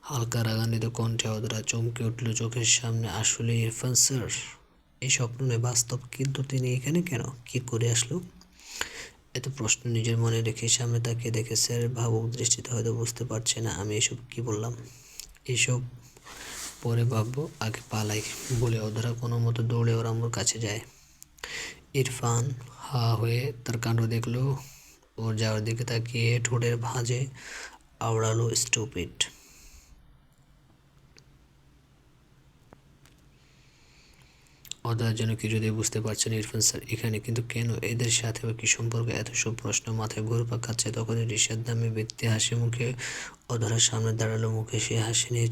হালকা রাগান্বিত কণ্ঠে অধরা চমকে উঠল, চোখের সামনে আসলে ইরফান স্যার? এই স্বপ্ন নয়, বাস্তব। কিন্তু তিনি এখানে কেন, কি করে আসলো? এত প্রশ্ন নিজের মনে রেখে সামনে তাকিয়ে দেখে স্যার ভাবুক দৃষ্টিতে হয়তো বুঝতে পারছে না আমি এসব কি বললাম। এসব পরে ভাববো, আগে পালাই, বলে অধরা কোনো মতো দৌড়ে ওর আম্মুর কাছে যায়। ইরফান হা হয়ে তার কাণ্ড দেখলো, ওর যাওয়ার দিকে তাকিয়ে ঠোঁটের ভাঁজে আওড়ালো, স্টুপিড। অধরা যেন কিছুতেই বুঝতে পারছে না, ইরফান স্যার এখানে কিন্তু কেন, এদের সাথে বা কী সম্পর্ক? এত সব প্রশ্ন মাথায় ঘুরপাক খাচ্ছে। তখনই রিশাদ নামে ব্যক্তি হাসি মুখে অধরার সামনে দাঁড়ালো। মুখে সে হাসি নিয়ে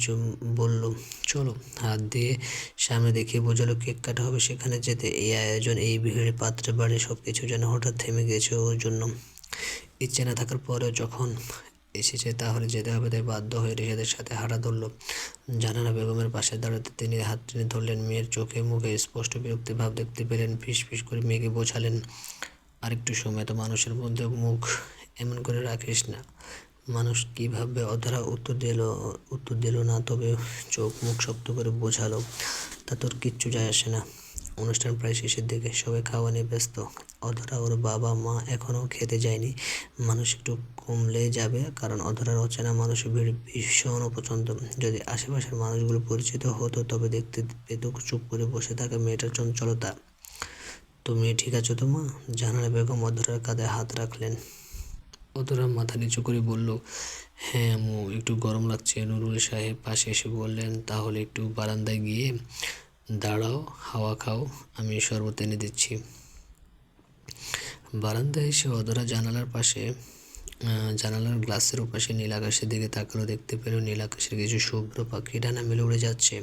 বলল, চলো। হাত দিয়ে সামনে দেখিয়ে বোঝালো, কেক কাটা হবে সেখানে যেতে। এই আয়োজন, এই ভিড়ে, পাত্রে বাড়ি, সব কিছু যেন হঠাৎ থেমে গেছে ওর জন্য। ইচ্ছে না থাকার পরেও যখন এসেছে তাহলে যেতে হবে, তাই বাধ্য হয়ে রিশাদের সাথে হাঁটা ধরল। জাহানারা বেগমের পাশে দাঁড়াতে তিনি হাত টেনে ধরলেন। মেয়ের চোখে মুখে স্পষ্ট বিরক্তি ভাব দেখতে পেলেন। ফিস ফিস করে মেয়েকে বোঝালেন, আরেকটু সময় তো মানুষের মধ্যে মুখ এমন করে রাখিস না, মানুষ কী ভাববে? অধরা উত্তর দিল না, তবে চোখ মুখ শক্ত করে বোঝালো, তা তোর কিচ্ছু যায় আসে না। অনুষ্ঠান প্রায় শেষের দিকে, সবাই খাওয়া নিয়ে ব্যস্ত। অধরা ওর বাবা মা এখনও খেতে যায়নি। মানুষ একটু কমলে যাবে, কারণ অধরার অচেনা মানুষের ভিড় ভীষণ অপছন্দ। যদি আশেপাশের মানুষগুলো পরিচিত হতো তবে দেখতে পেত চুপ করে বসে থাকা মেয়েটার চঞ্চলতা। তুমি ঠিক আছো তো মা? জাহানারা বেগম অধরার কাঁধে হাত রাখলেন। অধরা মাথা নিচু করে বলল, হ্যাঁ আম্মু, একটু গরম লাগছে। নুরুল সাহেব পাশে এসে বললেন, তাহলে একটু বারান্দায় গিয়ে দাঁড়াও, হাওয়া খাও, আমি শরবত এনে দিচ্ছি। বারান্দায় এসে অধরা জানালার গ্লাসের ওপাশে নীল আকাশের দিকে তাকালো। দেখতে পেল নীল আকাশের কিছু শুভ্র পাখি ডানা মেলে উড়ে যাচ্ছে।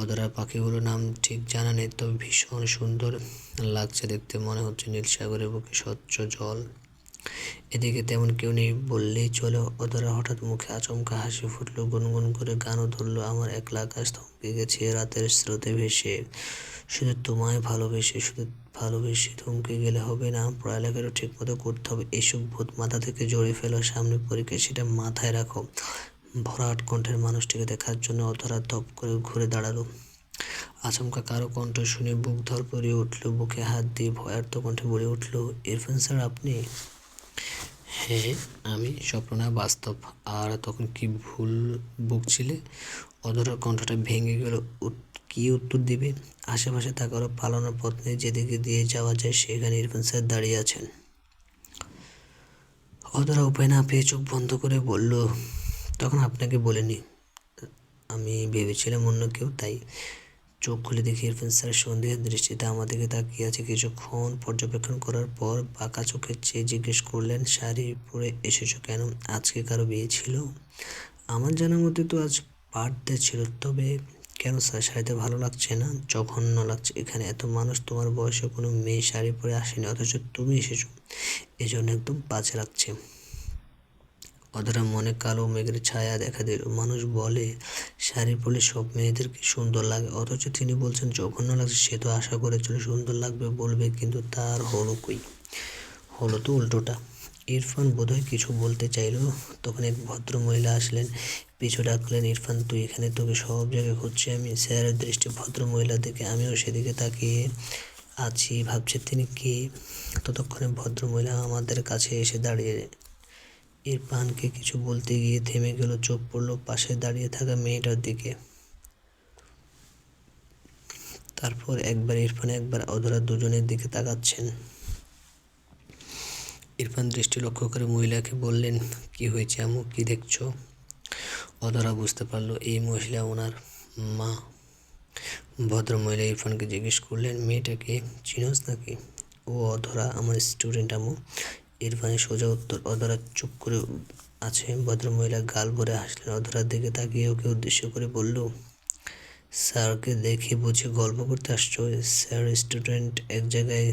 অধরার পাখিগুলোর নাম ঠিক জানা নেই, তবে ভীষণ সুন্দর লাগছে দেখতে, মনে হচ্ছে নীল সাগরের বুকে স্বচ্ছ জল। এদিকে তেমন কেউ নেই বললেই চলে। অধরা হঠাৎ মুখে আচমকা হাসি ফুটলো, গুনগুন করে গানও ধরলো, আমার একলা আকাশ থমকে গেছে রাতের স্রোতে ভেসে, শুধু তোমায় ভালোবেসে, শুধু ভালোবেসে থমকে গেলে হবে না, পড়ালেখাটা ঠিক মতো করতে হবে। এসব ভূত মাথা থেকে জড়িয়ে ফেলো, সামনে পরীক্ষা, সেটা মাথায় রাখো। ভরাট কণ্ঠের মানুষটিকে দেখার জন্য অধরা ধপ করে ঘুরে দাঁড়ালো। আচমকা কারো কণ্ঠ শুনে বুক ধরপড়িয়ে উঠল, বুকে হাত দিয়ে ভয়ার্ত কণ্ঠে বলে উঠল, ইরফান স্যার আপনি? হ্যাঁ আমি, স্বপ্ন না বাস্তব। আর তখন কি ভুল বকছিলে? অধরার কণ্ঠটা ভেঙে গেল। কি উত্তর দিবে? আশেপাশে তাকালো, পালানোর পথ নেই, যেদিকে দিয়ে যাওয়া যায় সেখানে ইরফান স্যার দাঁড়িয়ে আছেন। অধরা উপায় না পেয়ে চোখ বন্ধ করে বলল, তখন আপনাকে বলিনি, আমি ভেবেছিলাম অন্য কেউ, তাই। চোখ খুলে দেখি ইরফান স্যার সন্দেহের দৃষ্টিতে আমার দিকে তাকিয়ে আছে। কিছুক্ষণ পর্যবেক্ষণ করার পর বাঁকা চোখে চেয়ে জিজ্ঞেস করলেন, শাড়ি পরে এসেছো কেন? আজকে কারো বিয়ে ছিল? আমার জানার মতে তো আজ বার্থডে ছিল, তবে কেন স্যার? শাড়িতে ভালো লাগছে না? জঘন্য লাগছে। এখানে এত মানুষ, তোমার বয়সে কোনো মেয়ে শাড়ি পরে আসেনি, অথচ তুমি এসেছো, এজন্য একদম বাজে লাগছে। অধরা মনে কালো মেঘের ছায়া দেখা দিল। মানুষ বলে শাড়ি পরলে সব মেয়েদেরকে সুন্দর লাগে, অথচ তিনি বলছেন জঘন্য লাগছে। সে তো আশা করেছিল সুন্দর লাগবে বলবে, কিন্তু তার হলো কই? হলো তো উল্টোটা। ইরফান বোধহয় কিছু বলতে চাইল, তখন এক ভদ্র মহিলা আসলেন, পিছু ডাকলেন, ইরফান তুই এখানে? তোকে সব জায়গায় খুঁজছি আমি। স্যারের দৃষ্টি ভদ্র মহিলার দিকে, আমিও সেদিকে তাকিয়ে আছি, ভাবছি তিনি কে। ততক্ষণে ভদ্র মহিলা আমাদের কাছে এসে দাঁড়িয়ে। ইরফানকে কিছু বলতে গিয়ে থেমে গেল, চোখ পড়ল পাশে দাঁড়িয়ে থাকা মেয়েটার দিকে। তারপর একবার ইরফান একবার অধরা দুজনের দিকে তাকাচ্ছেন। ইরফান দৃষ্টি লক্ষ্য করে মহিলাকে বললেন, কি হয়েছে আম্মু, কি দেখছো? অধরা বুঝতে পারলো এই মহিলা ওনার মা। ভদ্র মহিলা ইরফানকে জিজ্ঞেস করলেন, মেয়েটাকে চিনোস নাকি? ও অধরা, আমার স্টুডেন্ট আম্মু। ইরফানের সোজা উত্তর। অধরা চুপ করে আছে। ভদ্রমহিলা গাল ভরে হাসলেন। অধরার দিকে তাকিয়ে ওকে উদ্দেশ্য করে বলল, স্যারকে দেখে বুঝি গল্প করতে আসছো? স্যার স্টুডেন্ট এক জায়গায়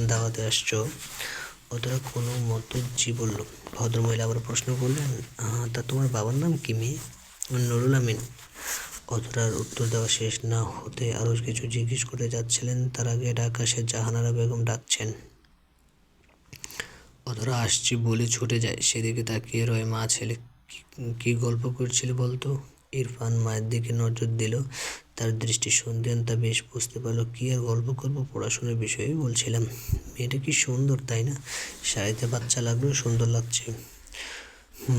দাওয়াতে আসছো? অধরা কোনো মতো জি বলল। ভদ্রমহিলা আবার প্রশ্ন করলেন, তা তোমার বাবার নাম কি মেয়ে? নুরুল আমিন। অধরার উত্তর দেওয়া শেষ না হতে আরও কিছু জিজ্ঞেস করে যাচ্ছিলেন, তার আগে আকাশে জাহানারা বেগম ডাকছেন। অধরা আসছি বলে ছুটে যায়, সেদিকে তাকিয়ে রয় মা ছেলে। কি গল্প করছিলে বলতো? ইরফান মায়ের দিকে নজর দিল, তার দৃষ্টি সন্দেহান, তা বেশ বুঝতে পারলো। কি আর গল্প করবো, পড়াশোনার বিষয়েই বলছিলাম। মেয়েটা কি সুন্দর তাই না? শাড়িতে বাচ্চা লাগলেও সুন্দর লাগছে।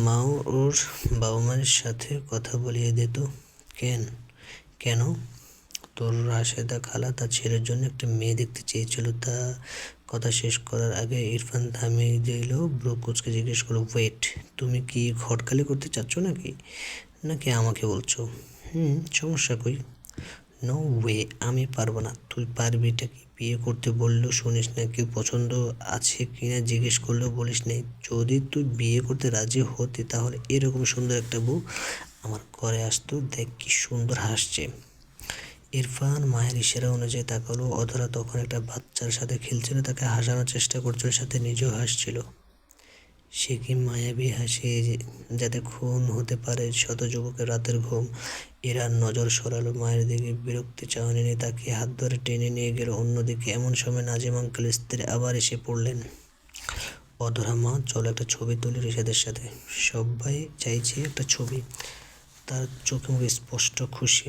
মাও ওর বাবা মায়ের সাথে কথা বলিয়ে দিত। কেন কেন? তোর রাশেদা খালা তার ছেলের জন্য একটা মেয়ে দেখতে চেয়েছিল। তা কথা শেষ করার আগে ইরফান থামিয়ে দিল, ব্রু কুচকে জিজ্ঞেস করলো, ওয়েট, তুমি কি ঘটকালি করতে চাচ্ছ নাকি নাকি আমাকে বলছো? সমস্যা কই? নো ওয়ে, আমি পারবো না। তুই পারবিটা কি? বিয়ে করতে বললেও শুনিস না, কেউ পছন্দ আছে কিনা জিজ্ঞেস করলেও বলিস নেই। যদি তুই বিয়ে করতে রাজি হতি তাহলে এরকম সুন্দর একটা বউ আমার ঘরে আসতো। দেখ কি সুন্দর হাসছে। ইরফান মায়ের ইশারা অনুযায়ী তাকালো। অধরা তখন একটা বাচ্চার সাথে খেলছিল, তাকে হাসানোর চেষ্টা করছিল, সাথে নিজেও হাসছিল। সে কি মায়াবী হাসি, যাতে খুন হতে পারে শত যুবকের রাতের ঘুম। এরা নজর সরালো মায়ের দিকে, বিরক্তি চাহনি নিয়ে তাকে হাত ধরে টেনে নিয়ে গেল অন্যদিকে। এমন সময় নাজিম আঙ্কেল স্ত্রী আবার এসে পড়লেন। অধরা মা, চলো একটা ছবি তুলি রিশাদের সাথে। সবাই চাইছে একটা ছবি। তার চোখে মুখে স্পষ্ট খুশি।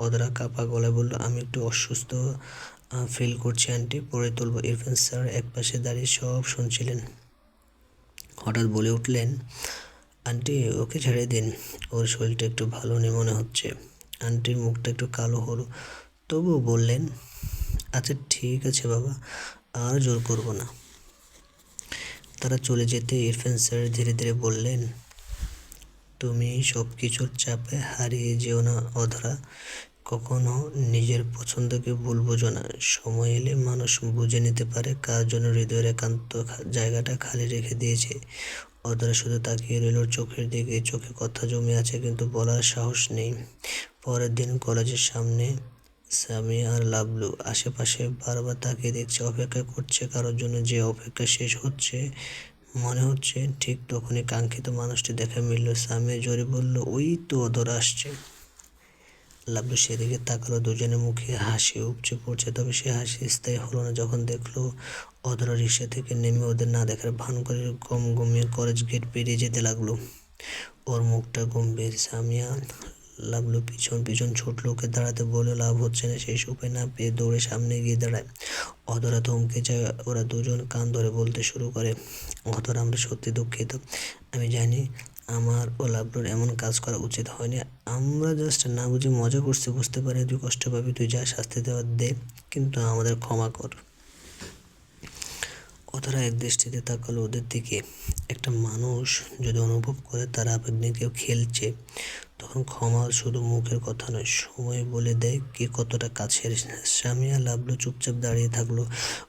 অধরা কাঁপা গলায় বলল, আমি একটু অসুস্থ ফিল করছি আন্টি, পরে তুলব। ইরফান স্যার একপাশে দাঁড়িয়ে সব শুনছিলেন। হঠাৎ বলে উঠলেন, আন্টি ওকে ছেড়ে দিন, ওর শরীরটা একটু ভালো নেই মনে হচ্ছে। আন্টির মুখটা একটু কালো হলো, তবুও বললেন, আচ্ছা ঠিক আছে বাবা, আর জোর করব না। তারা চলে যেতে ইরফান স্যার ধীরে ধীরে বললেন, তুমি সব কিছুর চাপে হারিয়ে যেও না অধরা, কখনো নিজের পছন্দকে ভুল বোঝো না। সময় এলে মানুষ বুঝে নিতে পারে কার জন্য হৃদয়ের একান্ত জায়গাটা খালি রেখে দিয়েছে। অধরা শুধু তাকিয়ে রইল চোখের দিকে। চোখে কথা জমে আছে কিন্তু বলার সাহস নেই। পরের দিন কলেজের সামনে সামি আর লাবলু আশেপাশে বারবার তাকিয়ে দেখছে, অপেক্ষা করছে কারোর জন্য। যে অপেক্ষা শেষ হচ্ছে মনে হচ্ছে, ঠিক তখনই কাঙ্ক্ষিত মানুষটি দেখা মিলল। সামি জোরে বলল, ওই তো অধরা আসছে। লাবলু সেদিকে তাকালো, দুজনের মুখে হাসি উপচে পড়ছে, তবে সে হাসি স্থায়ী হলো না যখন দেখলো অধরা রিক্সা থেকে নেমে ওদের না দেখার ভান করে গম গমিয়ে কলেজ গেট পেরিয়ে যেতে লাগলো। ওর মুখটা গম্ভীর। সামিয়া লাবলু পিছন পিছন ছুটলো, ওকে দাঁড়াতে বলে লাভ হচ্ছে না। শেষ উপায় না পেয়ে দৌড়ে সামনে গিয়ে দাঁড়ায়। অধরা থমকে যায়। ওরা দুজন কান ধরে বলতে শুরু করে, অধরা আমরা সত্যি দুঃখিত। আমি জানি আমার ও লাবলুর এমন কাজ করা উচিত হয়নি। আমরা জাস্ট না বুঝে মজা করছি। বুঝতে পারি তুই কষ্ট পাবি, তুই যা শাস্তি দেওয়ার দে, কিন্তু আমাদের ক্ষমা কর। অধরা এক দৃষ্টিতে তাকালো ওদের দিকে। একটা মানুষ যদি অনুভব করে তার আবেগ নিয়ে কেউ খেলছে, তখন ক্ষমা শুধু মুখের কথা নয়, সময় বলে দেয় কে কতটা কাছের। সামিয়া লাবলু চুপচাপ দাঁড়িয়ে থাকলো।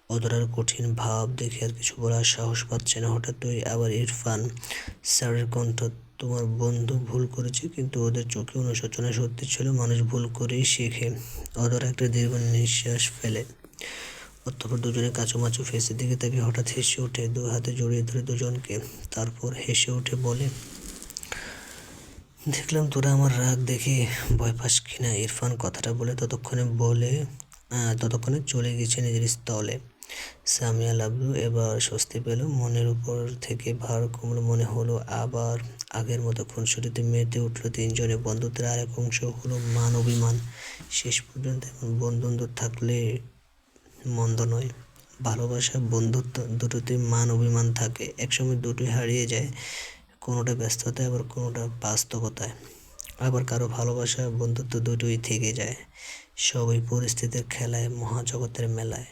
অধরার কঠিন ভাব দেখে আর কিছু বলার সাহস পাচ্ছে না। হঠাৎই আবার ইরফান স্যারের কণ্ঠ, তোমার বন্ধু ভুল করেছে, কিন্তু ওদের চোখে অনুশোচনা সত্যি ছিল। মানুষ ভুল করেই শেখে। অধরা একটা দীর্ঘ নিঃশ্বাস ফেলে। অতঃপর দুজনে কাঁচুমাচু ফেসের দিকে তাকে হঠাৎ হেসে ওঠে, দু হাতে জড়িয়ে ধরে দুজনকে। তারপর হেসে উঠে বলে, দেখলাম তোরা আমার রাগ দেখে ভয় পাস কিনা। ইরফান কথাটা বলে ততক্ষণে চলে গেছে নিজের স্থলে। সামিয়া লাবলু এবার স্বস্তি পেল। মনের উপর থেকে ভার কমল। মনে হলো আবার আগের মতো খুনসুটিতে মেতে উঠল তিনজনে। বন্ধুত্বের আরেক অংশ হলো মান অভিমান। শেষ পর্যন্ত এমন বন্ধুত্ব থাকলে মন্দ নয়। ভালোবাসা, বন্ধুত্ব দুটোতেই মান অভিমান থাকে। একসময় দুটোই হারিয়ে যায়, কোনোটা ব্যস্ততায়, আবার কোনোটা বাস্তবতায়। আবার কারো ভালোবাসা, বন্ধুত্ব দুটোই থেকে যায়। সবই পরিস্থিতির খেলায়, মহাজগতের মেলায়।